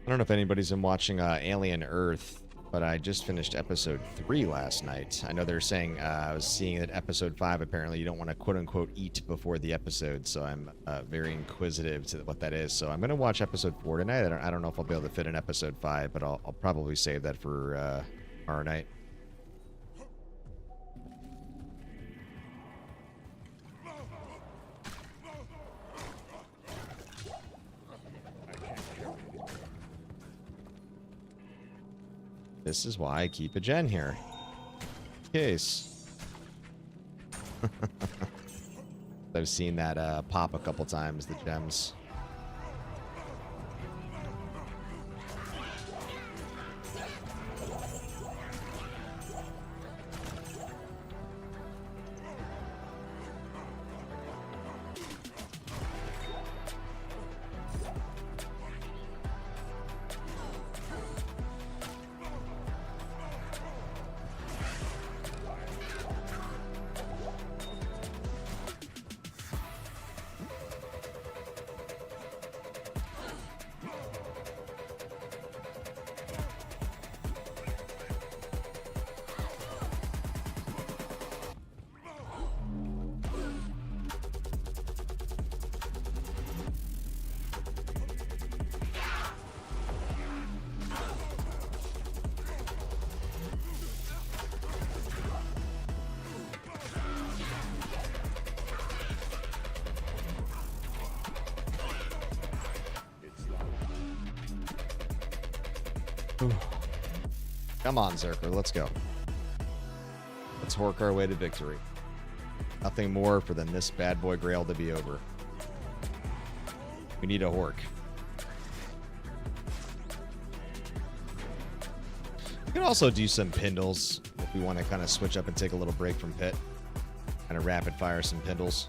I don't know if anybody's been watching Alien Earth, but I just finished episode 3 last night. I know they're saying, I was seeing that episode 5, apparently you don't want to quote-unquote eat before the episode, so I'm very inquisitive to what that is. So I'm going to watch episode 4 tonight. I don't know if I'll be able to fit in episode 5, but I'll probably save that for tomorrow night. This is why I keep a gen here. In case. I've seen that pop a couple times, the gems. Come on, Zerker, let's go. Let's hork our way to victory. Nothing more for than this bad boy Grail to be over. We need a hork. We can also do some Pindles if we want to kind of switch up and take a little break from Pit. Kind of rapid fire some Pindles.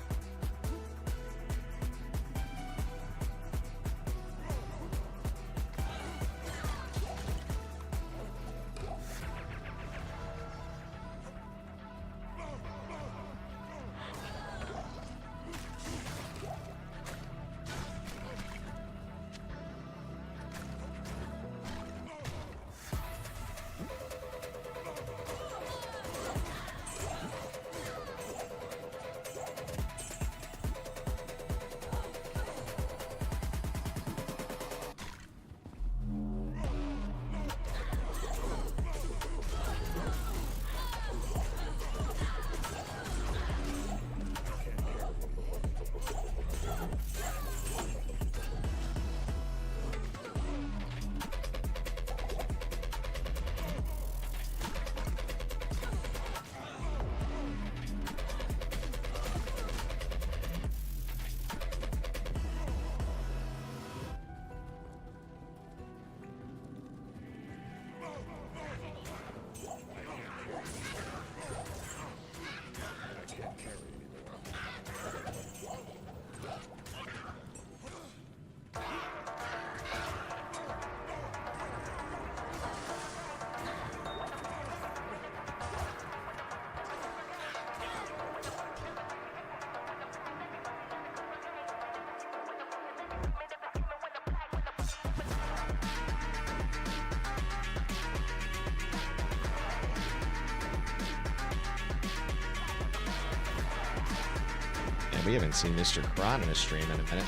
We haven't seen Mr. Kron in a stream in a minute.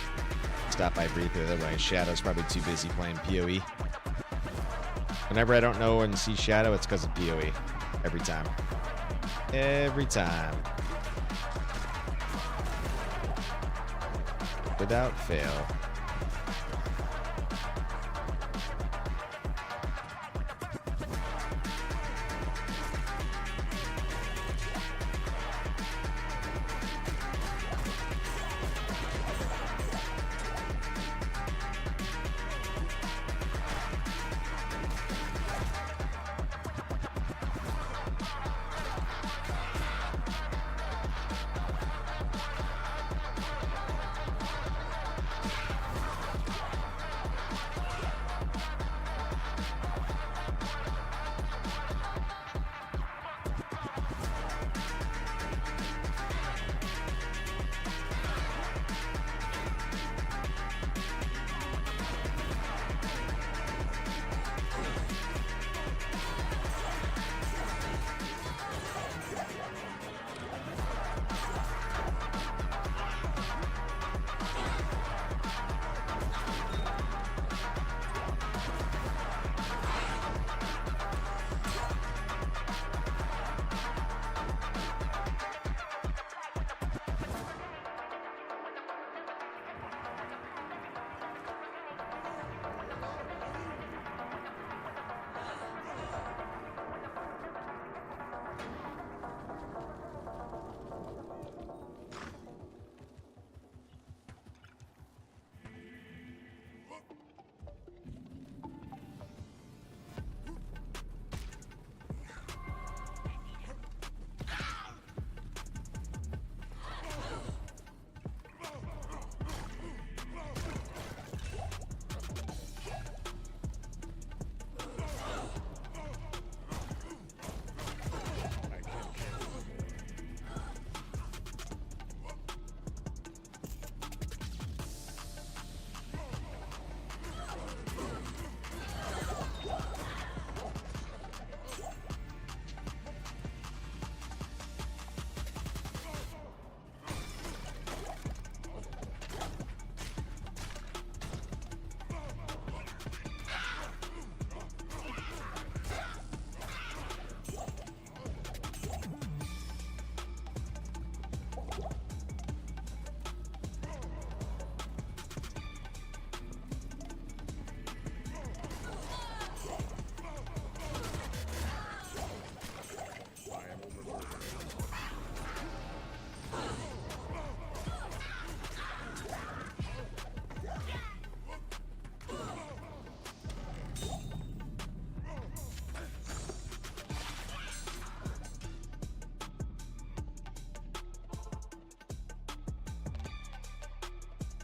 Stop by briefly the other way. Shadow's probably too busy playing PoE. Whenever I don't know and see Shadow, it's because of PoE. Every time. Every time. Without fail.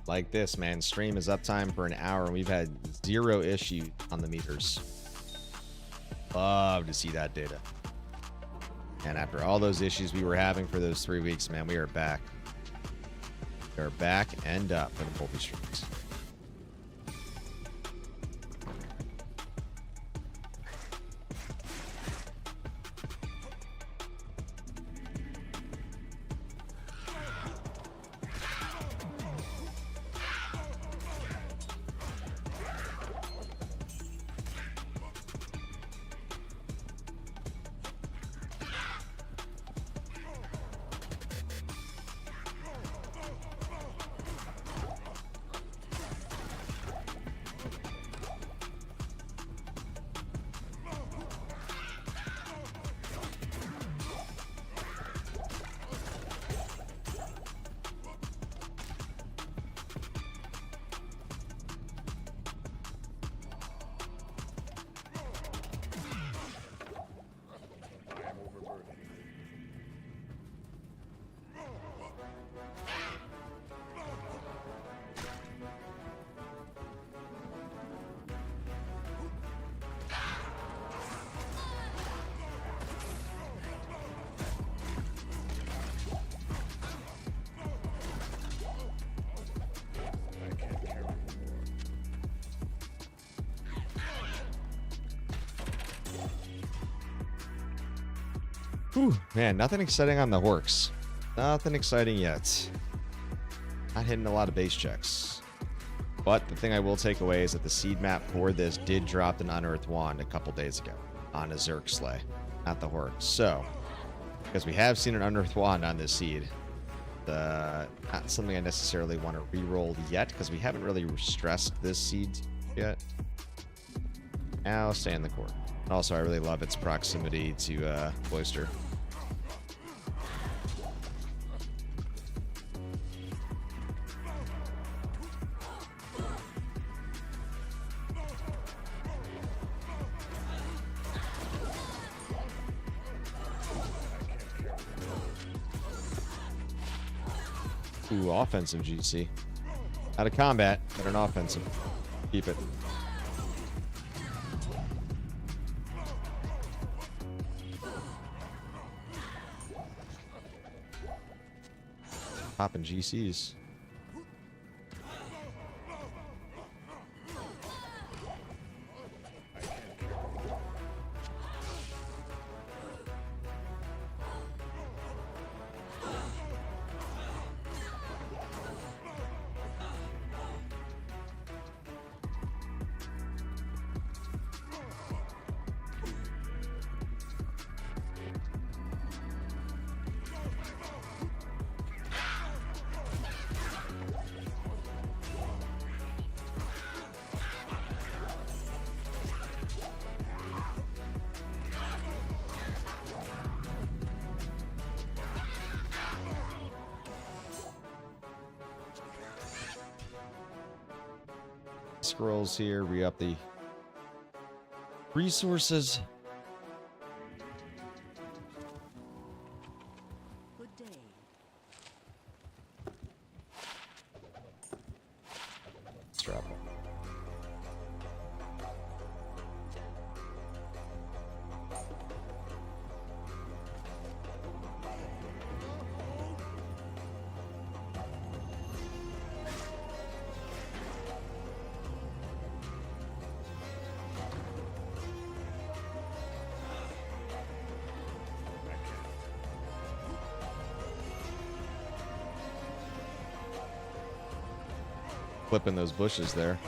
Like this, man. Stream is uptime for an hour and we've had 0 issue on the meters. Love to see that data. And after all those issues we were having for those 3 weeks, man, we are back. We are back and up for the multi-streams. Whew, man, nothing exciting on the Horks. Nothing exciting yet. Not hitting a lot of base checks. But the thing I will take away is that the seed map for this did drop an unearthed wand a couple days ago on a Zerk sleigh, not the Horde. So, because we have seen an unearthed wand on this seed, not something I necessarily want to re-roll yet, because we haven't really stressed this seed yet. Now, stay in the court. Also, I really love its proximity to Cloister. Ooh, offensive GC. Out of combat, but an offensive. Keep it. Popping GCs. Scrolls here, re-up the resources. Good day. Strap. Flipping those bushes there.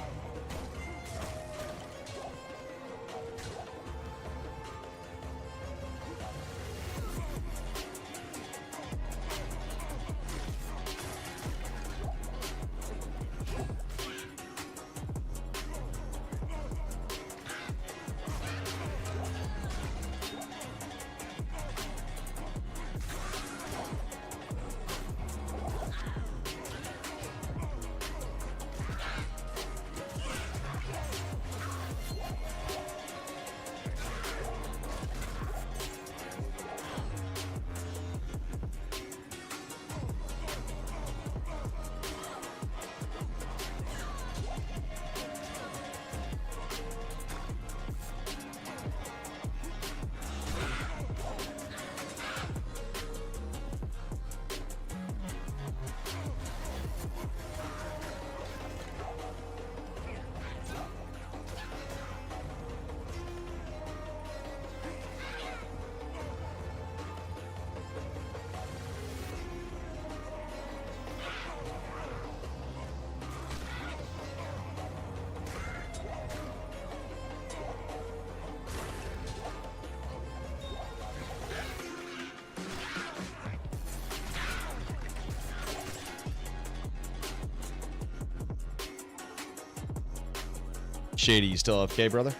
Shady, you still AFK, brother?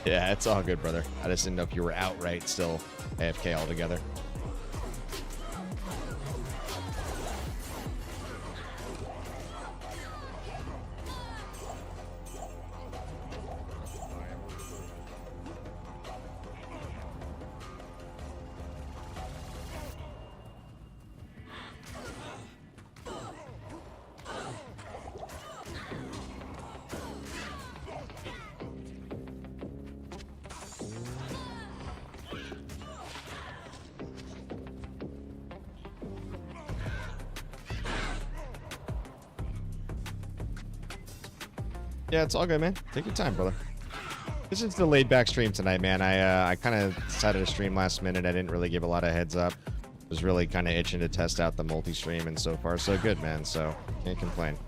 Yeah, it's all good, brother. I just didn't know if you were outright still AFK altogether. Yeah, it's all good, man. Take your time, brother. This is the laid back stream tonight, man. I kind of decided to stream last minute. I didn't really give a lot of heads up. Was really kind of itching to test out the multi-stream, and so far so good, man. So can't complain.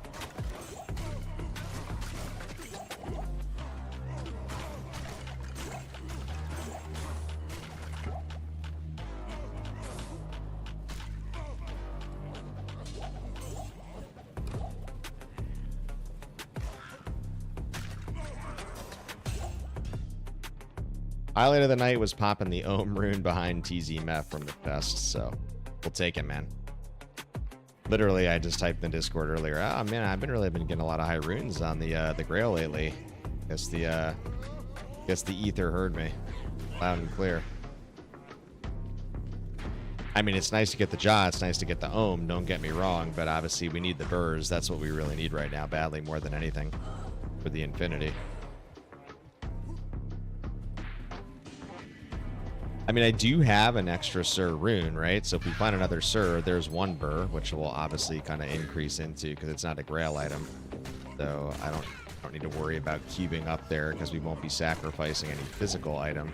Highlight of the night was popping the Ohm rune behind TZ Meth from the fest, so we'll take it, man. Literally, I just typed in Discord earlier. Oh man, I've really been getting a lot of high runes on the Grail lately. Guess the ether heard me loud and clear. I mean, it's nice to get the jaw, it's nice to get the Ohm. Don't get me wrong, but obviously we need the burrs. That's what we really need right now, badly more than anything, for the infinity. I mean, I do have an extra Sir rune, right? So if we find another Sir, there's one burr, which will obviously kind of increase into, because it's not a Grail item. So I don't need to worry about cubing up there because we won't be sacrificing any physical item.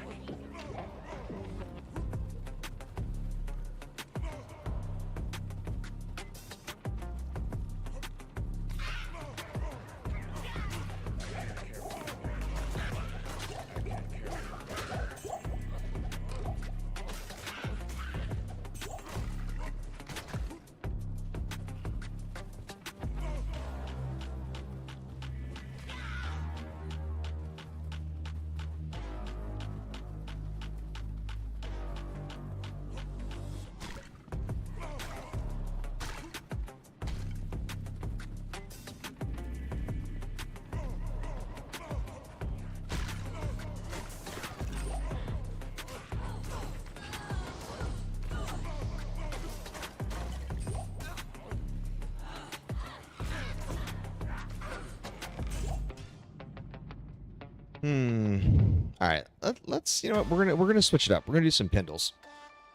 All right, let's, you know what, we're gonna switch it up. We're gonna do some Pindles.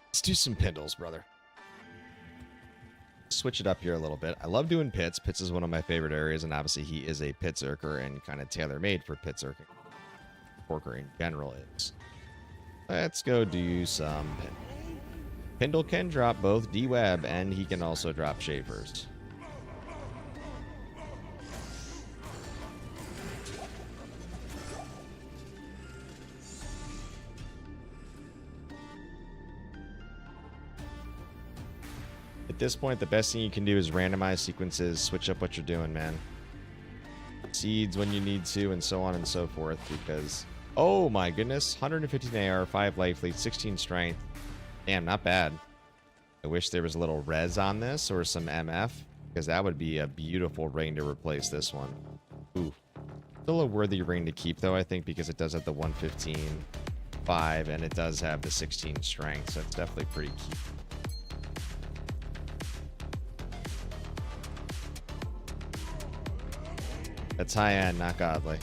Let's do some Pindles, brother. Switch it up here a little bit. I love doing pits. Pits is one of my favorite areas, and obviously he is a pit zerker and kind of tailor-made for pit zerking. Porker in general is. Let's go do some Pindle. Pindle can drop both D-Web, and he can also drop Shavers. At this point, the best thing you can do is randomize sequences, switch up what you're doing, man. Seeds when you need to, and so on and so forth, because... Oh my goodness, 115 AR, 5 life lead, 16 strength. Damn, not bad. I wish there was a little res on this, or some MF, because that would be a beautiful ring to replace this one. Ooh. Still a worthy ring to keep, though, I think, because it does have the 115, 5, and it does have the 16 strength, so it's definitely pretty key. That's high-end, not godly.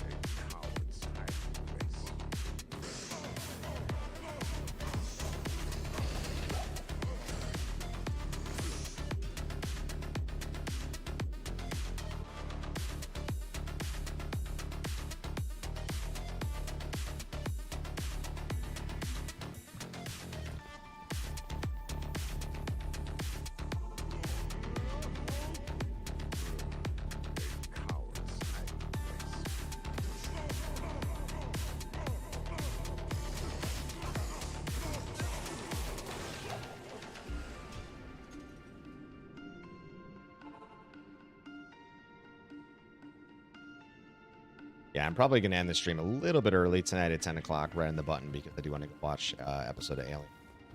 Yeah, I'm probably going to end the stream a little bit early tonight at 10 o'clock, right on the button, because I do want to watch episode of Alien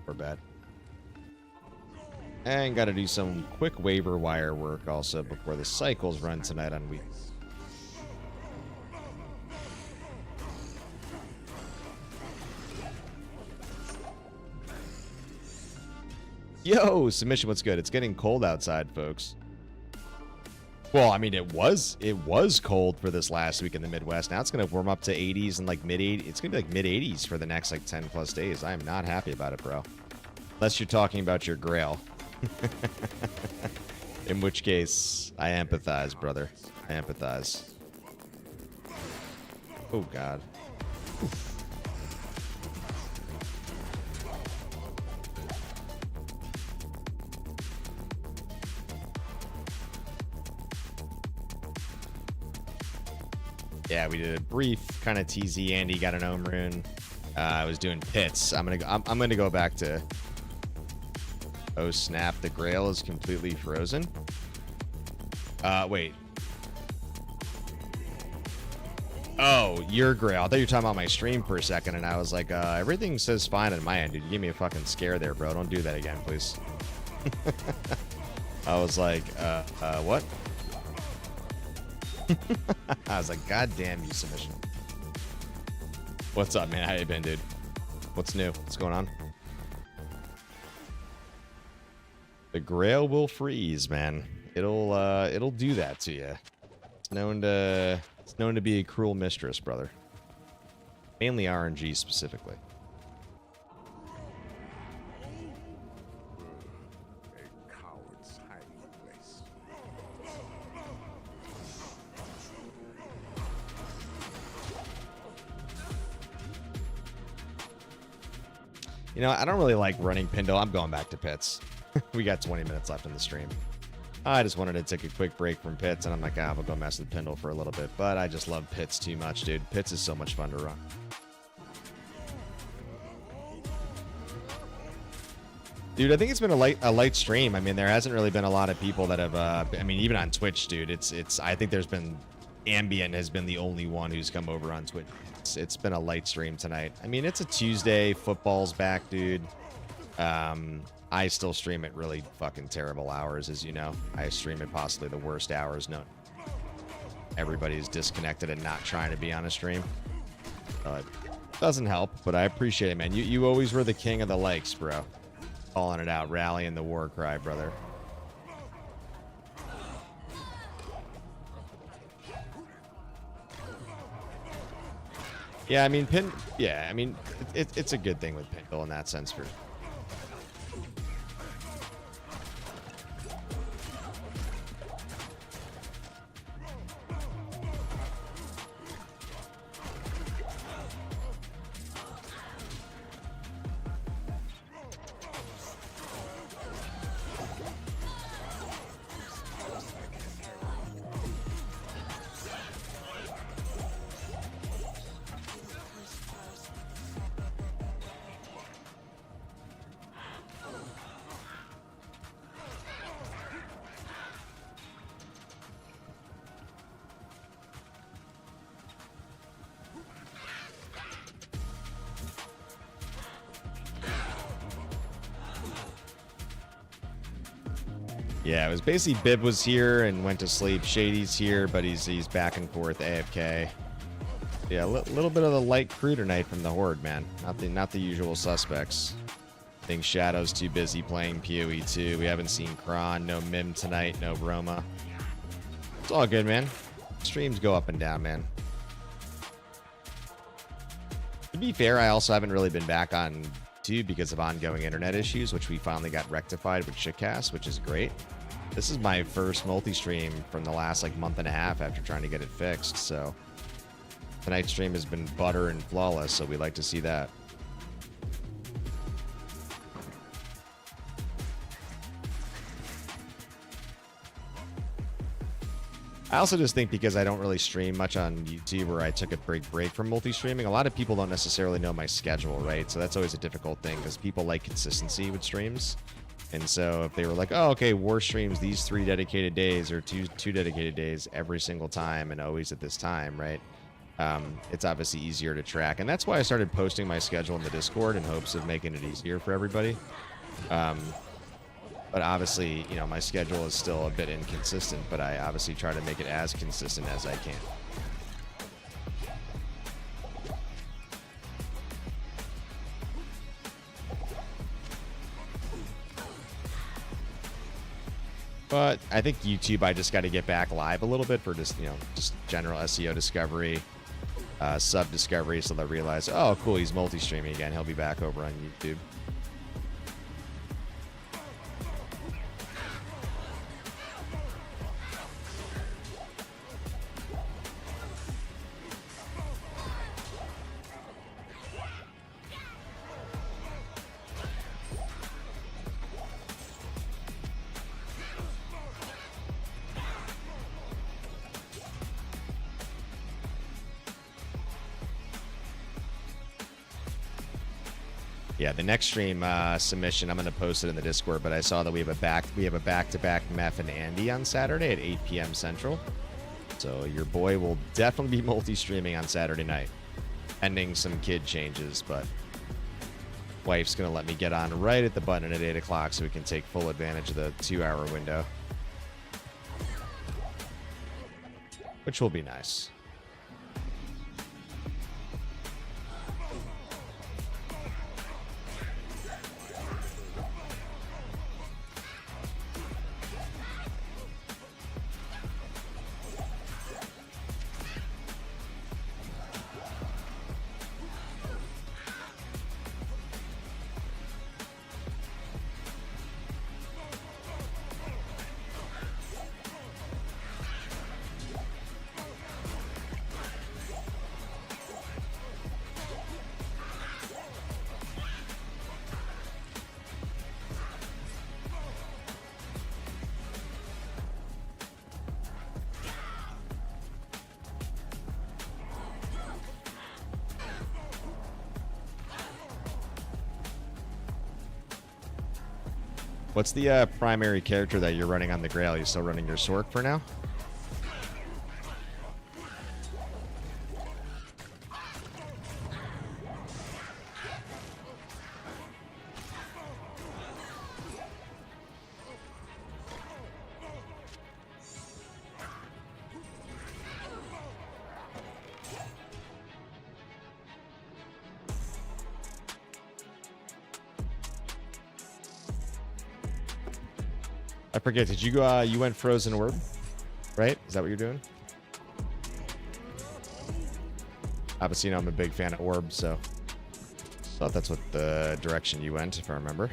before bed. And got to do some quick waiver wire work also before the cycles run tonight on week. Yo, submission, what's good? It's getting cold outside, folks. Well, I mean, it was cold for this last week in the Midwest. Now it's going to warm up to 80s and like mid-80s. It's going to be like mid-80s for the next like 10 plus days. I am not happy about it, bro. Unless you're talking about your Grail. In which case, I empathize, brother. I empathize. Oh, God. Yeah, we did a brief kind of TZ. Andy got an Ohm rune. I was doing pits. I'm gonna go back to. Oh snap! The Grail is completely frozen. Wait. Oh, your Grail. I thought you were talking about my stream for a second, and I was like, everything says fine on my end, dude. You gave me a fucking scare there, bro. Don't do that again, please. I was like, what? I was like, God damn you, submission. What's up, man? How you been, dude? What's new? What's going on? The Grail will freeze, man. It'll do that to you. It's known to be a cruel mistress, brother. Mainly RNG specifically. You know, I don't really like running Pindo. I'm going back to pits. We got 20 minutes left in the stream. I just wanted to take a quick break from pits, and I'm like, I'll go mess with Pindle for a little bit. But I just love pits too much, dude. Pits is so much fun to run. Dude, I think it's been a light stream. I mean, there hasn't really been a lot of people that have. I mean, even on Twitch, dude. It's. I think there's been Ambient has been the only one who's come over on Twitch. It's been a light stream tonight. I mean, it's a Tuesday. Football's back, dude. I still stream at really fucking terrible hours, as you know. I stream at possibly the worst hours. No, everybody's disconnected and not trying to be on a stream. It doesn't help, but I appreciate it, man. You always were the king of the likes, bro. Calling it out, rallying the war cry, brother. Yeah, I mean, it's a good thing with Pindle in that sense for. Yeah, it was basically Bib was here and went to sleep. Shady's here, but he's back and forth AFK. Yeah, a little bit of the light crew tonight from the Horde, man. Not the usual suspects. I think Shadow's too busy playing PoE 2. We haven't seen Kron, no Mim tonight, no Roma. It's all good, man. Streams go up and down, man. To be fair, I also haven't really been back on YouTube because of ongoing internet issues, which we finally got rectified with Shitcast, which is great. This is my first multi-stream from the last like month and a half after trying to get it fixed, so tonight's stream has been butter and flawless, so we like to see that. I also just think because I don't really stream much on YouTube, where I took a break from multi-streaming, a lot of people don't necessarily know my schedule, right? So that's always a difficult thing because people like consistency with streams. And so if they were like, oh, okay, War streams these 3 dedicated days or two dedicated days every single time and always at this time, right? It's obviously easier to track. And that's why I started posting my schedule in the Discord in hopes of making it easier for everybody. But obviously, you know, my schedule is still a bit inconsistent, but I obviously try to make it as consistent as I can. But I think YouTube, I just got to get back live a little bit for just, you know, just general SEO discovery, sub discovery, so they'll realize, oh, cool, he's multi-streaming again. He'll be back over on YouTube. Yeah, the next stream submission, I'm gonna post it in the Discord. But I saw that we have a back-to-back Meth and Andy on Saturday at 8 p.m. Central. So your boy will definitely be multi-streaming on Saturday night, pending some kid changes. But wife's gonna let me get on right at the button at 8 o'clock so we can take full advantage of the 2-hour window, which will be nice. What's the primary character that you're running on the Grail? You still running your Sork for now? I forget, did you go, you went Frozen Orb, right? Is that what you're doing? Obviously, you know, I'm a big fan of Orb, so thought that's what the direction you went, if I remember.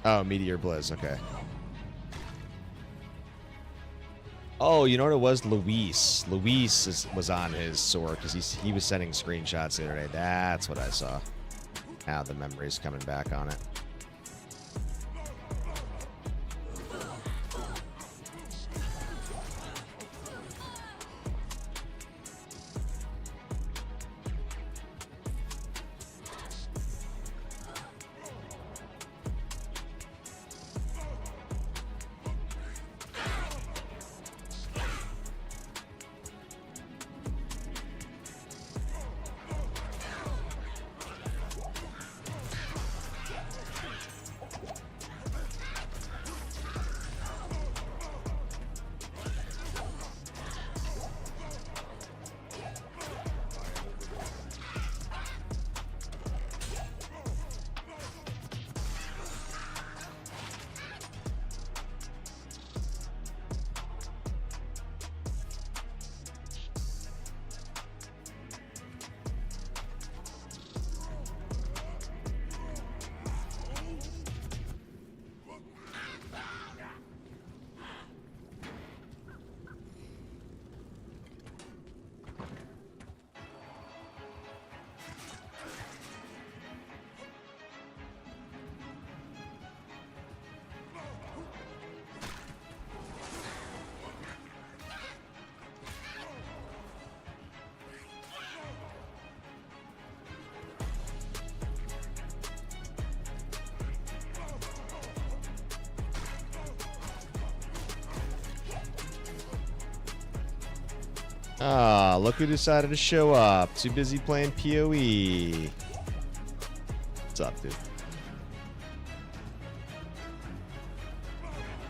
Oh, Meteor Blizz, okay. Oh, you know what it was? Luis. Luis was on his sword because he was sending screenshots the other day. That's what I saw. Now the memory's coming back on it. Ah, look who decided to show up. Too busy playing PoE. What's up, dude?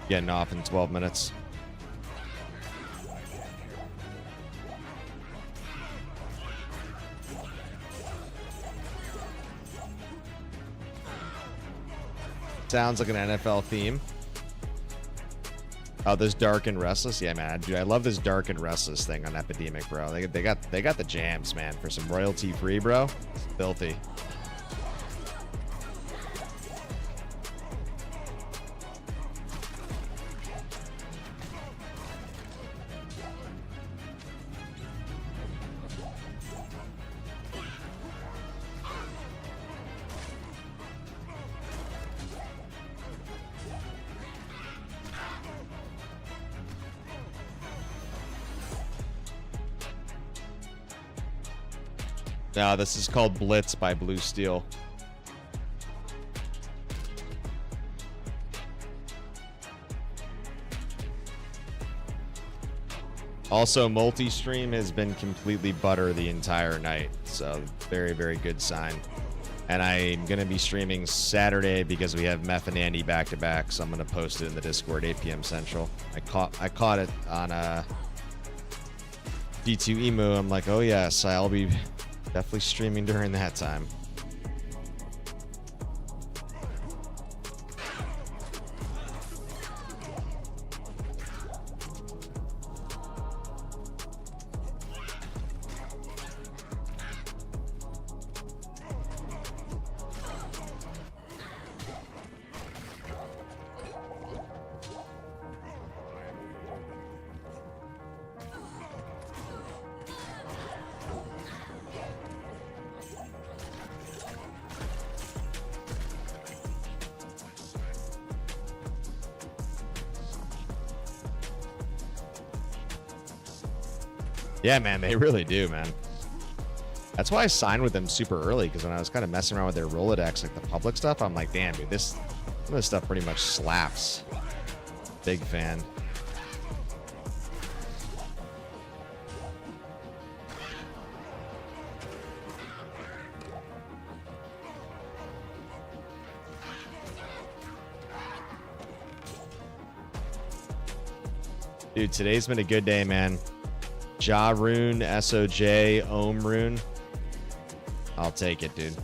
Getting off in 12 minutes. Sounds like an NFL theme. Oh, this Dark and Restless? Yeah, man, dude, I love this Dark and Restless thing on Epidemic, bro. They got the jams, man, for some royalty free, bro. It's filthy. No, this is called Blitz by Blue Steel. Also, multi-stream has been completely butter the entire night. So, very, very good sign. And I'm going to be streaming Saturday because we have Meth and Andy back-to-back. So, I'm going to post it in the Discord, 8 p.m. Central. I caught it on D2 Emu. I'm like, oh, yes, I'll be definitely streaming during that time. Yeah, man, they really do, man. That's why I signed with them super early, because when I was kind of messing around with their Rolodex, like the public stuff, I'm like, damn, dude, some of this stuff pretty much slaps. Big fan. Dude, today's been a good day, man. Ja Rune, SOJ, Ohm Rune. I'll take it, dude.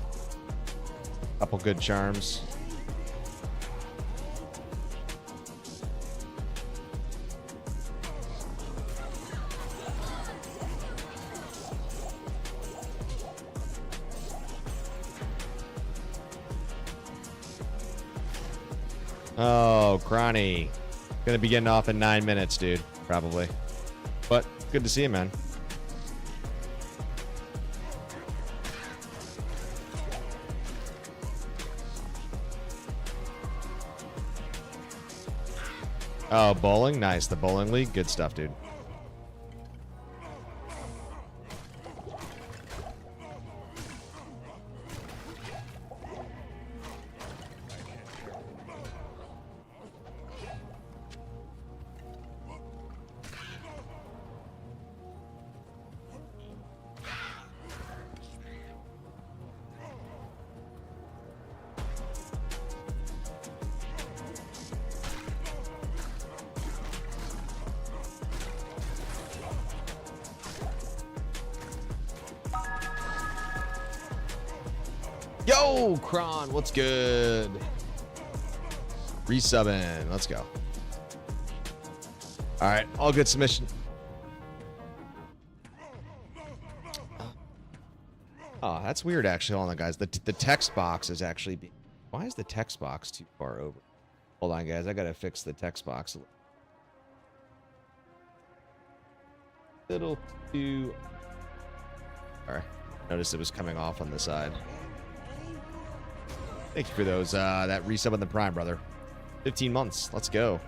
Couple good charms. Oh, Cronny. Gonna be getting off in 9 minutes, dude. Probably. But good to see you, man. Oh, bowling? Nice. The bowling league? Good stuff, dude. Yo, Kron, what's good? Resubbing. Let's go. All right, all good submission. Oh, that's weird, actually. Hold on, guys. The text box is actually... Why is the text box too far over? Hold on, guys. I got to fix the text box a little too... All right. Notice it was coming off on the side. Thank you for those, that resub on the Prime, brother. 15 months. Let's go.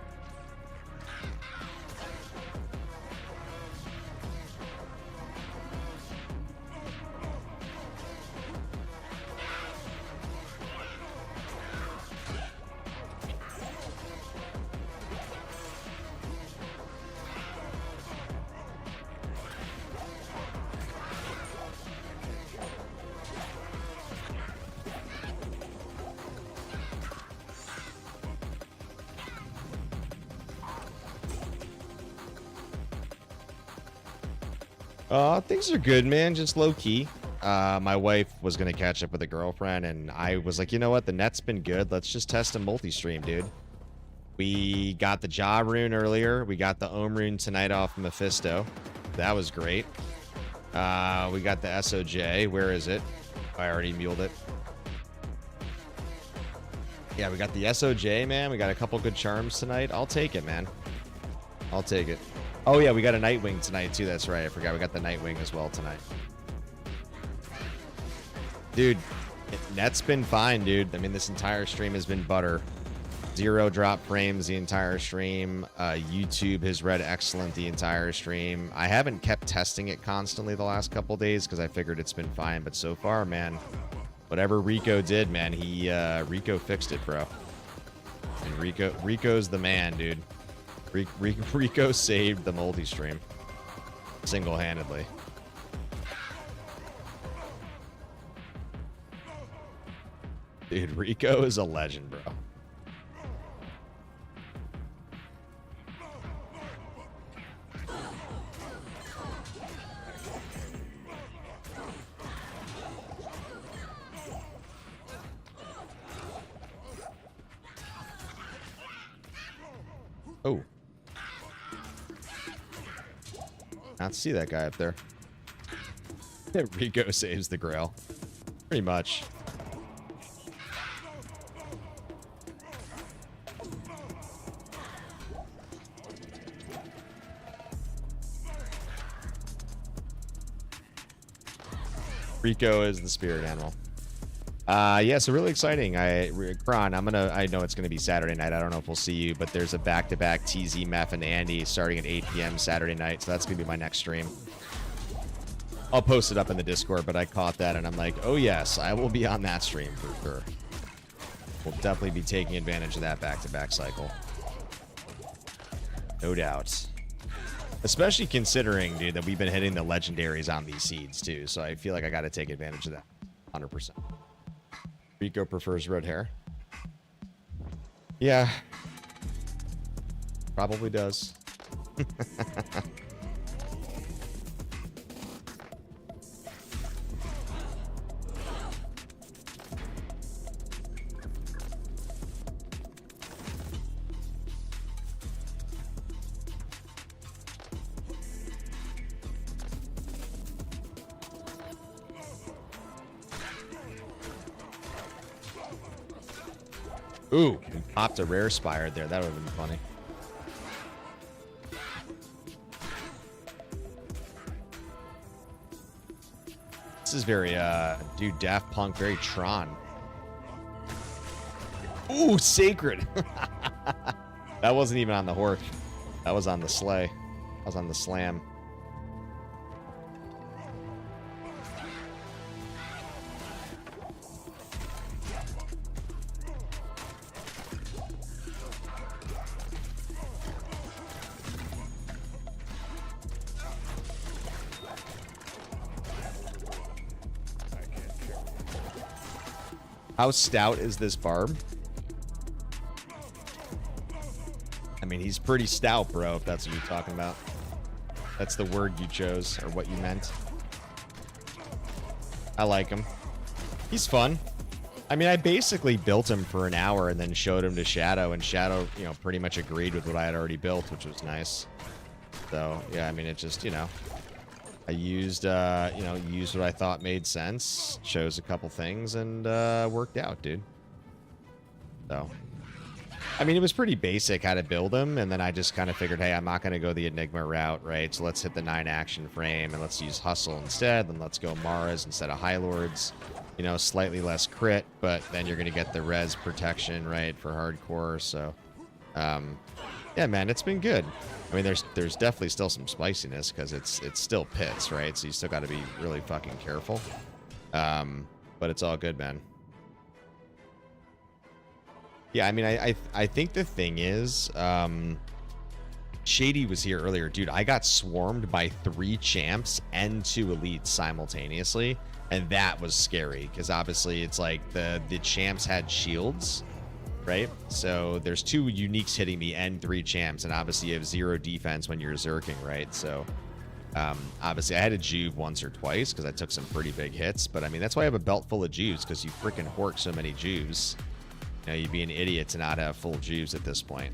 Things are good, man. Just low key. My wife was gonna catch up with a girlfriend, and I was like, you know what? The net's been good. Let's just test a multi-stream, dude. We got the Ja Rune earlier. We got the Ohm Rune tonight off Mephisto. That was great. We got the SOJ. Where is it? I already muled it. Yeah, we got the SOJ, man. We got a couple good charms tonight. I'll take it, man. I'll take it. Oh, yeah, we got a Nightwing tonight, too. That's right. I forgot we got the Nightwing as well tonight. Dude, net's been fine, dude. I mean, this entire stream has been butter. 0 drop frames the entire stream. YouTube has read excellent the entire stream. I haven't kept testing it constantly the last couple days because I figured it's been fine. But so far, man, whatever Rico did, man, Rico fixed it, bro. And Rico's the man, dude. Rico saved the multi-stream single-handedly. Dude, Rico is a legend, bro. Oh. Not see that guy up there. Rico saves the Grail. Pretty much. Rico is the spirit animal. Yeah, so really exciting. Kron, I know it's gonna be Saturday night. I don't know if we'll see you, but there's a back-to-back TZ, Meth, and Andy starting at 8 p.m. Saturday night, so that's gonna be my next stream. I'll post it up in the Discord, but I caught that and I'm like, oh yes, I will be on that stream for sure. We'll definitely be taking advantage of that back-to-back cycle. No doubt. Especially considering, dude, that we've been hitting the legendaries on these seeds too, so I feel like I gotta take advantage of that. 100%. Rico prefers red hair. Yeah. Probably does. Ooh, we popped a rare spire there. That would have been funny. This is very, dude, Daft Punk, very Tron. Ooh, Sacred. That wasn't even on the Hork. That was on the Slay. That was on the Slam. How stout is this barb? I mean, he's pretty stout, bro, if that's what you're talking about. That's the word you chose, or what you meant. I like him. He's fun. I mean, I basically built him for an hour and then showed him to Shadow, and Shadow, you know, pretty much agreed with what I had already built, which was nice. So, yeah, I mean, it just, you know, I used, used what I thought made sense, chose a couple things, and worked out, dude. So, I mean, it was pretty basic how to build them, and then I just kind of figured, hey, I'm not going to go the Enigma route, right? So let's hit the 9 action frame, and let's use Hustle instead, then let's go Maras instead of High Lords. You know, slightly less crit, but then you're going to get the res protection, right, for hardcore. So, yeah, man, it's been good. I mean, there's definitely still some spiciness because it's still pits, right? So you still got to be really fucking careful. But it's all good, man. Yeah, I mean, I think the thing is, Shady was here earlier. Dude, I got swarmed by 3 champs and 2 elites simultaneously, and that was scary because obviously it's like the champs had shields, right? So there's 2 uniques hitting me and 3 champs, and obviously you have 0 defense when you're zerking, right? So obviously I had a juve once or twice because I took some pretty big hits, but I mean, that's why I have a belt full of juves, because you freaking hork so many juves. You know, you'd be an idiot to not have full juves at this point.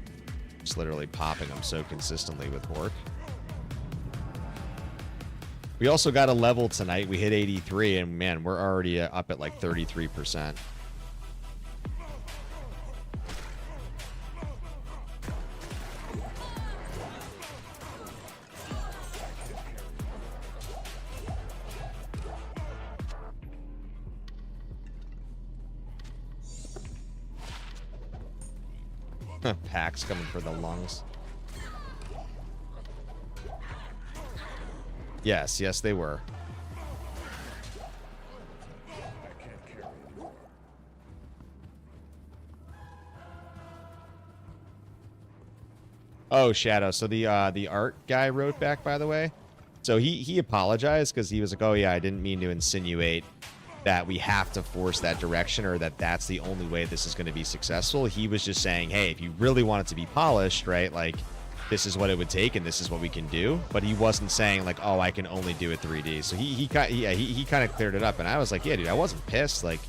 Just literally popping them so consistently with Hork. We also got a level tonight. We hit 83, and man, we're already up at like 33%. Packs coming for the lungs. Yes, yes, they were. Oh, Shadow. So the art guy wrote back, by the way. So he apologized because he was like, oh yeah, I didn't mean to insinuate that we have to force that direction or that that's the only way this is going to be successful. He was just saying, hey, if you really want it to be polished, right, like this is what it would take and this is what we can do. But he wasn't saying like, oh, I can only do it 3D. So he kind of cleared it up. And I was like, yeah, dude, I wasn't pissed. Like,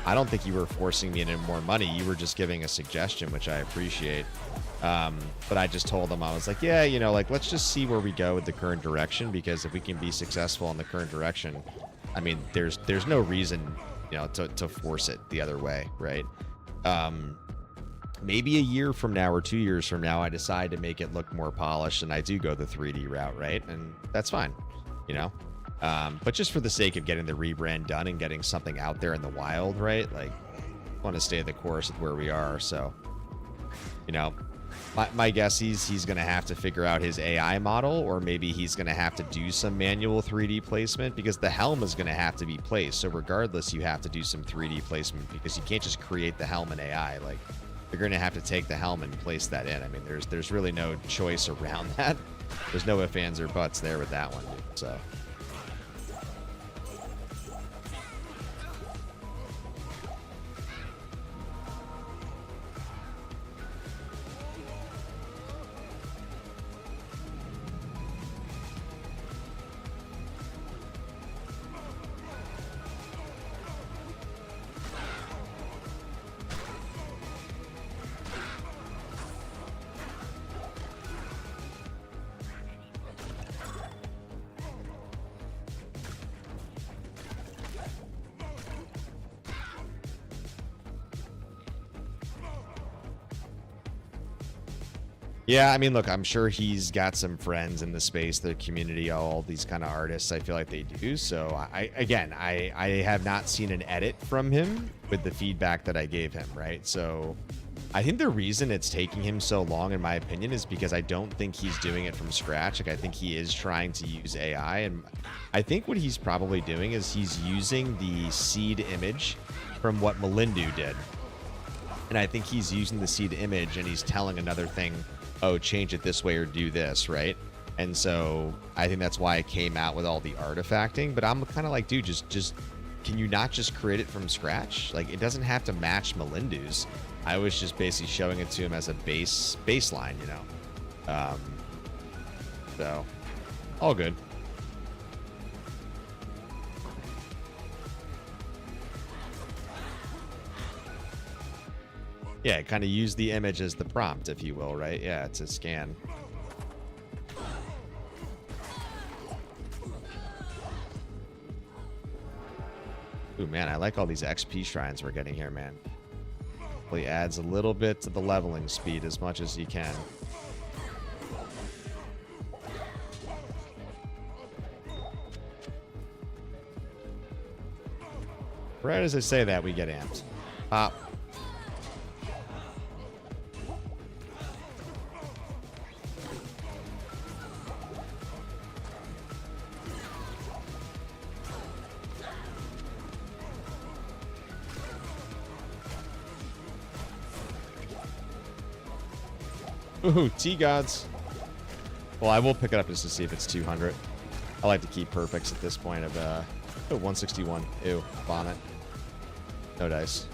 I don't think you were forcing me into more money. You were just giving a suggestion, which I appreciate. But I just told him, I was like, yeah, you know, like, let's just see where we go with the current direction, because if we can be successful in the current direction, I mean, there's no reason, you know, to force it the other way, right? Maybe a year from now or 2 years from now, I decide to make it look more polished and I do go the 3D route, right? And that's fine, you know? But just for the sake of getting the rebrand done and getting something out there in the wild, right? Like, I want to stay the course with where we are, so, you know, my guess is he's going to have to figure out his AI model, or maybe he's going to have to do some manual 3D placement, because the helm is going to have to be placed. So regardless, you have to do some 3D placement, because you can't just create the helm in AI. Like, you're going to have to take the helm and place that in. I mean, there's really no choice around that. There's no ifs, ands, or buts there with that one, dude. So... Yeah, I mean, look, I'm sure he's got some friends in the space, the community, all these kind of artists. I feel like they do. So I have not seen an edit from him with the feedback that I gave him, right? So I think the reason it's taking him so long, in my opinion, is because I don't think he's doing it from scratch. Like, I think he is trying to use AI, and I think what he's probably doing is he's using the seed image from what Melindu did. And I think he's using the seed image and he's telling another thing, oh, change it this way or do this, right? And so I think that's why it came out with all the artifacting. But I'm kind of like, dude, just can you not just create it from scratch? Like, it doesn't have to match Melindu's. I was just basically showing it to him as a baseline, you know. So all good. Yeah, kind of use the image as the prompt, if you will, right? Yeah, it's a scan. Ooh, man, I like all these XP shrines we're getting here, man. Hopefully adds a little bit to the leveling speed as much as you can. Right as I say that, we get amped. Pop. Ooh, T-Gods. Well, I will pick it up just to see if it's 200. I like to keep perfects at this point of, oh, 161. Ew, vomit. No dice.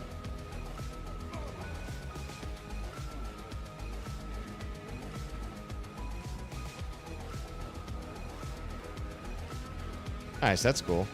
Nice, that's cool.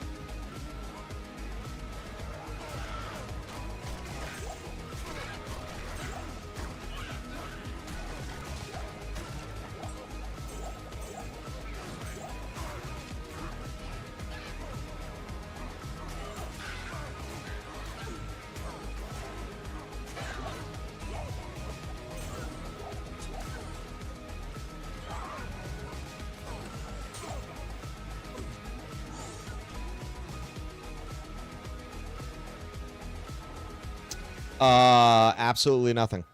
Absolutely nothing.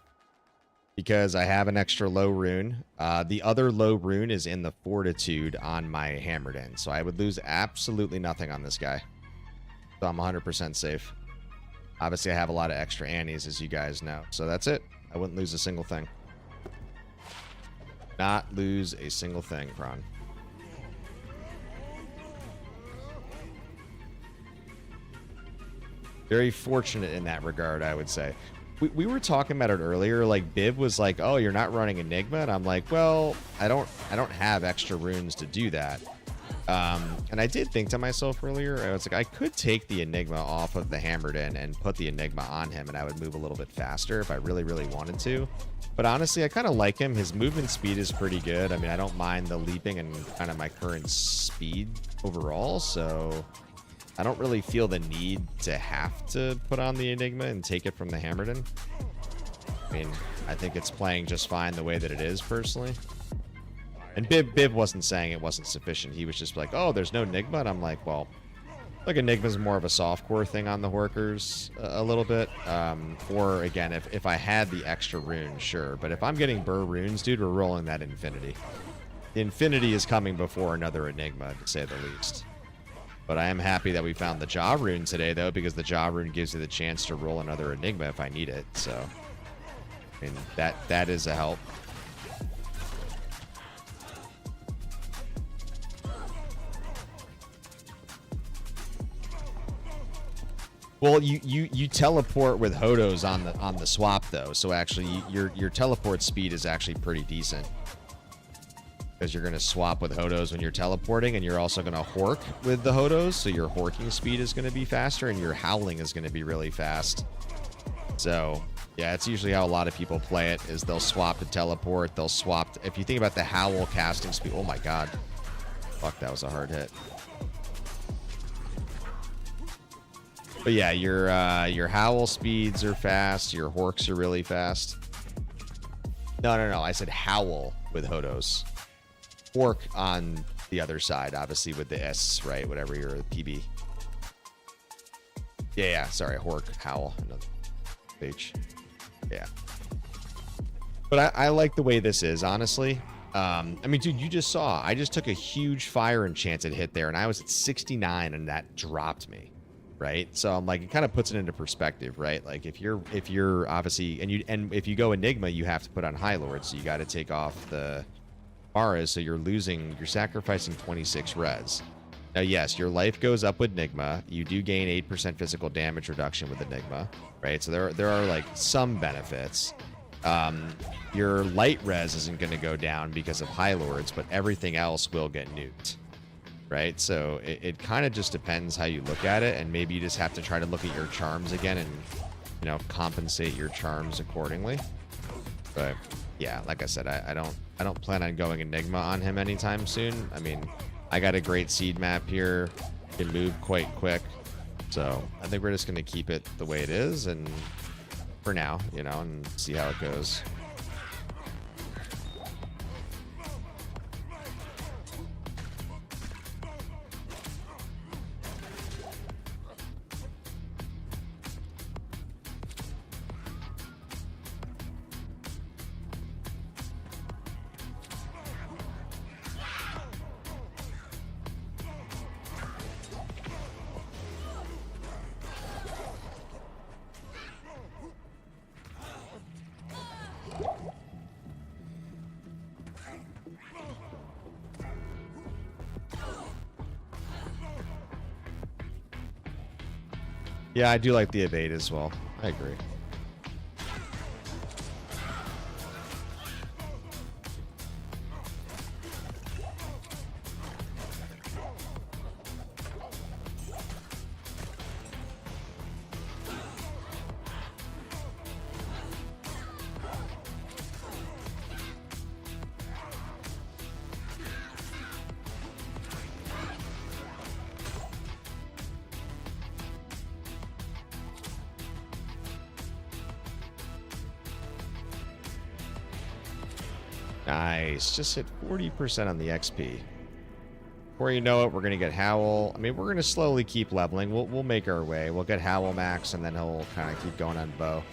because I have an extra low rune. The other low rune is in the fortitude on my hammered in. So I would lose absolutely nothing on this guy. So I'm 100% safe. Obviously, I have a lot of extra annies, as you guys know. So that's it. I wouldn't lose a single thing. Not lose a single thing, Kron. Very fortunate in that regard, I would say. We were talking about it earlier. Like, Bib was like, "Oh, you're not running Enigma," and I'm like, "Well, I don't have extra runes to do that." And I did think to myself earlier, I was like, I could take the Enigma off of the hammered in and put the Enigma on him, and I would move a little bit faster if I really, really wanted to. But honestly, I kind of like him. His movement speed is pretty good. I mean, I don't mind the leaping and kind of my current speed overall, so I don't really feel the need to have to put on the Enigma and take it from the hammered in. I mean, I think it's playing just fine the way that it is, personally. And Bib wasn't saying it wasn't sufficient. He was just like, "Oh, there's no Enigma," and I'm like, well, like Enigma's more of a softcore thing on the Horkers a little bit. Or again, if I had the extra rune, sure. But if I'm getting Burr runes, dude, we're rolling that Infinity. The Infinity is coming before another Enigma, to say the least. But I am happy that we found the Jaw rune today, though, because the Jaw rune gives you the chance to roll another Enigma if I need it. So, I mean, that is a help. Well, you teleport with Hodos on the swap, though, so actually your teleport speed is actually pretty decent, because you're going to swap with Hodos when you're teleporting, and you're also going to hork with the Hodos, so your horking speed is going to be faster, and your howling is going to be really fast. So yeah, it's usually how a lot of people play it, is they'll swap to teleport, they'll swap if you think about the howl casting speed. Oh my god, fuck, that was a hard hit. But yeah, your howl speeds are fast. Your horks are really fast. No. I said howl with Hodos. Hork on the other side, obviously with the S, right? Whatever your PB. Yeah. Sorry, hork, howl, another H. Yeah. But I like the way this is, honestly. I mean, dude, you just saw. I just took a huge fire enchanted hit there, and I was at 69, and that dropped me. Right, so I'm like, it kind of puts it into perspective, right? Like if you're obviously, and if you go Enigma, you have to put on High Lord, so you got to take off the Maras, so you're sacrificing 26 res. Now, yes, your life goes up with Enigma. You do gain 8% physical damage reduction with Enigma, right? So there are like some benefits. Your light res isn't going to go down because of High Lords, but everything else will get nuked. Right, so it kind of just depends how you look at it, and maybe you just have to try to look at your charms again and, you know, compensate your charms accordingly. But yeah, like I said, I don't plan on going Enigma on him anytime soon. I mean, I got a great seed map here, can move quite quick, so I think we're just gonna keep it the way it is, and for now, you know, and see how it goes. Yeah, I do like the evade as well. I agree. Nice. Just hit 40% on the XP. Before you know it, we're going to get Howl. I mean, we're going to slowly keep leveling. We'll make our way. We'll get Howl max, and then he'll kind of keep going on bow.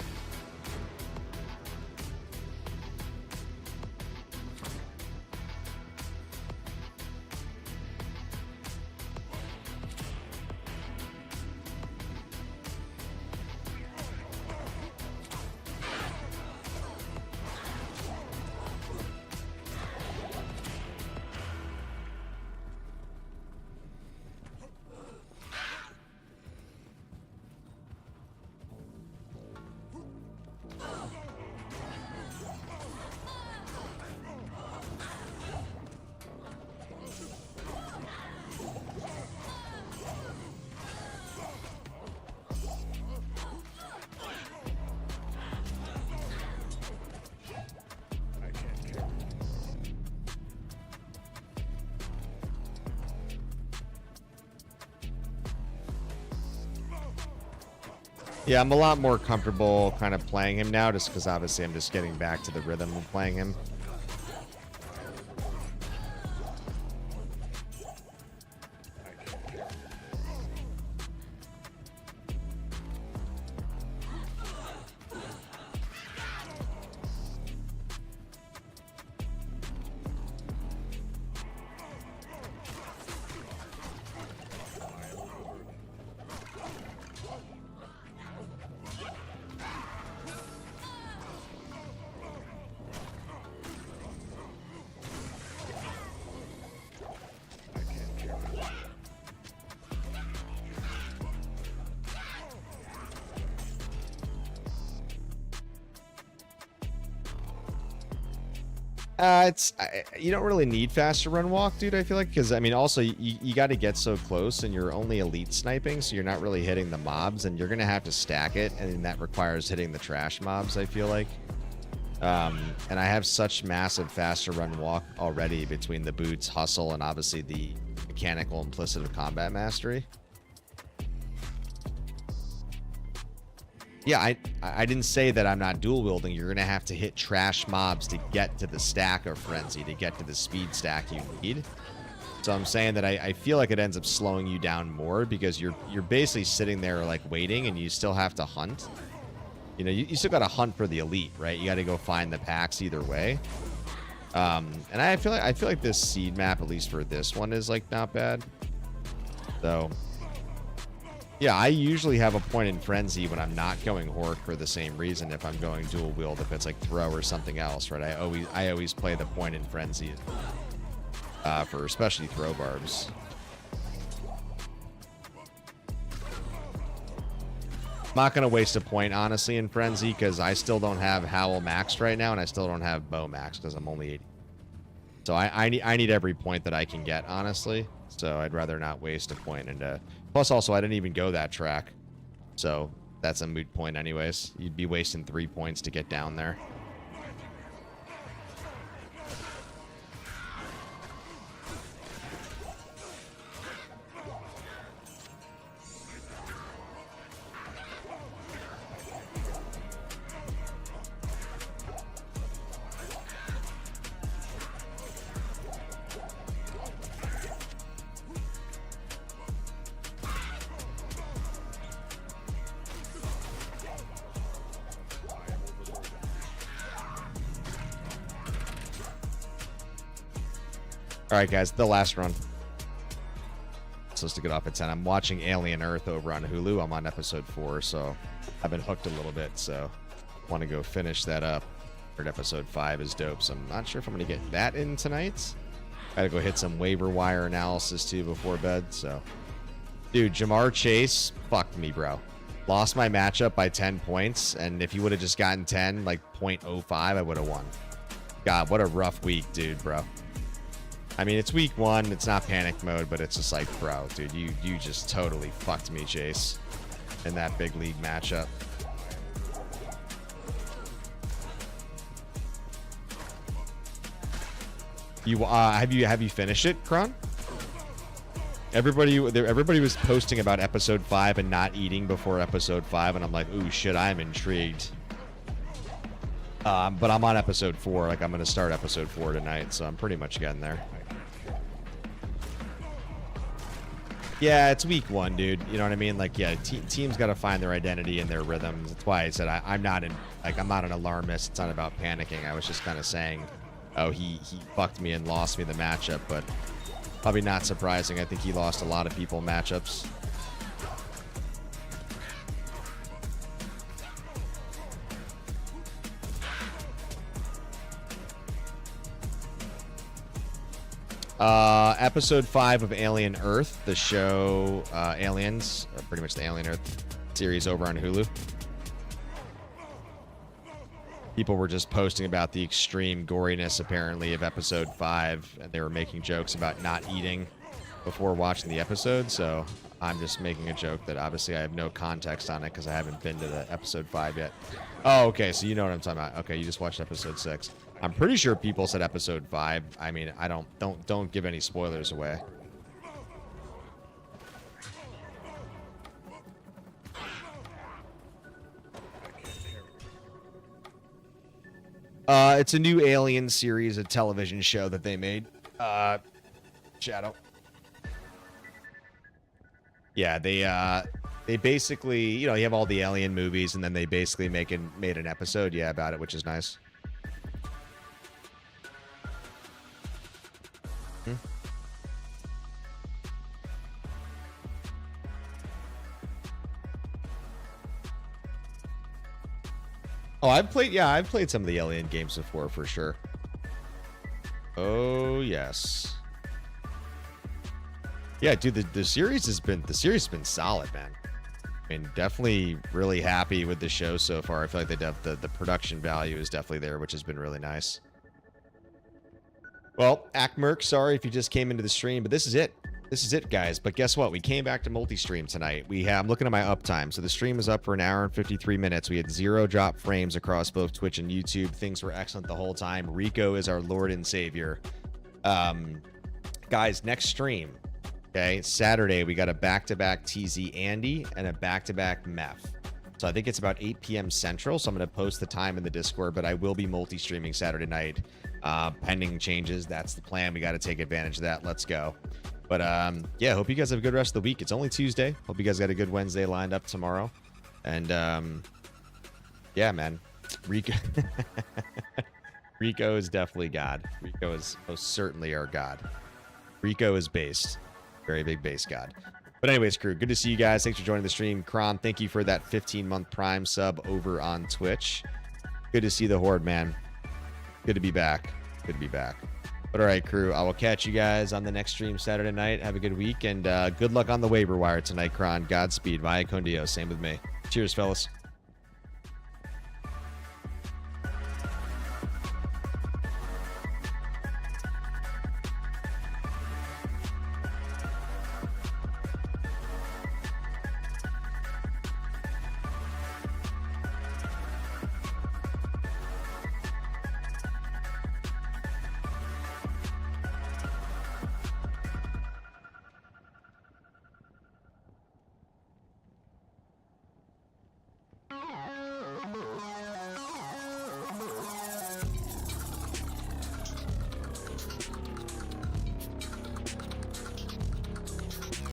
Yeah, I'm a lot more comfortable kind of playing him now, just because obviously I'm just getting back to the rhythm of playing him. You don't really need faster run walk, dude, I feel like, because I mean also you got to get so close and you're only elite sniping, so you're not really hitting the mobs, and you're gonna have to stack it, and that requires hitting the trash mobs, I feel like. And I have such massive faster run walk already between the boots, hustle, and obviously the mechanical implicit of combat mastery. Yeah, I didn't say that I'm not dual wielding. You're gonna have to hit trash mobs to get to the stack of frenzy, to get to the speed stack you need. So I'm saying that I feel like it ends up slowing you down more, because you're basically sitting there like waiting, and you still have to hunt. You know, you still got to hunt for the elite, right? You got to go find the packs either way. And I feel like this seed map, at least for this one, is like not bad. So yeah, I usually have a point in frenzy when I'm not going Hork for the same reason. If I'm going dual wield, if it's like throw or something else, right? I always play the point in frenzy for especially throw barbs. I'm not gonna waste a point honestly in frenzy, because I still don't have Howl maxed right now, and I still don't have bow maxed because I'm only 80. So I need every point that I can get, honestly. So I'd rather not waste a point. And plus also I didn't even go that track, so that's a moot point anyways. You'd be wasting 3 points to get down there. All right, guys, the last run. Supposed to get off at 10. I'm watching Alien Earth over on Hulu. I'm on episode 4, so I've been hooked a little bit, so want to go finish that up. Heard episode 5 is dope, so I'm not sure if I'm going to get that in tonight. Gotta go hit some waiver wire analysis, too, before bed, so. Dude, Jamar Chase fucked me, bro. Lost my matchup by 10 points, and if he would have just gotten 10, like 0.05, I would have won. God, what a rough week, dude, bro. I mean, it's week 1. It's not panic mode, but it's just like, bro, dude, you just totally fucked me, Chase, in that big league matchup. You have you finished it, Kron? Everybody was posting about episode 5 and not eating before episode 5, and I'm like, ooh, shit, I'm intrigued. But I'm on episode 4. Like, I'm gonna start episode 4 tonight, so I'm pretty much getting there. Yeah, it's week 1, dude. You know what I mean? Like, yeah, teams got to find their identity and their rhythms. That's why I said I'm not an alarmist. It's not about panicking. I was just kind of saying, oh, he fucked me and lost me the matchup, but probably not surprising. I think he lost a lot of people matchups. Episode 5 of Alien Earth, the show, Aliens, pretty much the Alien Earth series over on Hulu. People were just posting about the extreme goriness, apparently, of episode 5, and they were making jokes about not eating before watching the episode, so I'm just making a joke that obviously I have no context on it because I haven't been to the episode 5 yet. Oh, okay, so you know what I'm talking about. Okay, you just watched episode 6. I'm pretty sure people said episode 5. I mean, I don't give any spoilers away. It's a new Alien series, a television show that they made. Shadow. Yeah, they basically, you know, you have all the Alien movies, and then they basically made an episode, yeah, about it, which is nice. Oh, I've played some of the Alien games before, for sure. Oh, yes. Yeah, dude, the series has been solid, man. I mean, definitely really happy with the show so far. I feel like the production value is definitely there, which has been really nice. Well, Ackmerk, sorry if you just came into the stream, but this is it. This is it, guys. But guess what? We came back to multi-stream tonight. I'm looking at my uptime. So the stream was up for an hour and 53 minutes. We had 0 drop frames across both Twitch and YouTube. Things were excellent the whole time. Rico is our Lord and Savior. Guys, next stream, okay, Saturday, we got a back-to-back TZ Andy and a back-to-back Meth. So I think it's about 8 p.m. Central, so I'm going to post the time in the Discord, but I will be multi-streaming Saturday night. Pending changes, that's the plan. We got to take advantage of that. Let's go. But yeah, hope you guys have a good rest of the week. It's only Tuesday. Hope you guys got a good Wednesday lined up tomorrow. And yeah, man, Rico Rico is definitely God. Rico is most certainly our God. Rico is based. Very big base God. But anyways, crew, good to see you guys. Thanks for joining the stream. Kron, thank you for that 15-month Prime sub over on Twitch. Good to see the Horde, man. Good to be back. Good to be back. But all right, crew, I will catch you guys on the next stream Saturday night. Have a good week, and good luck on the waiver wire tonight, Kron. Godspeed. Vaya con Dios. Same with me. Cheers, fellas.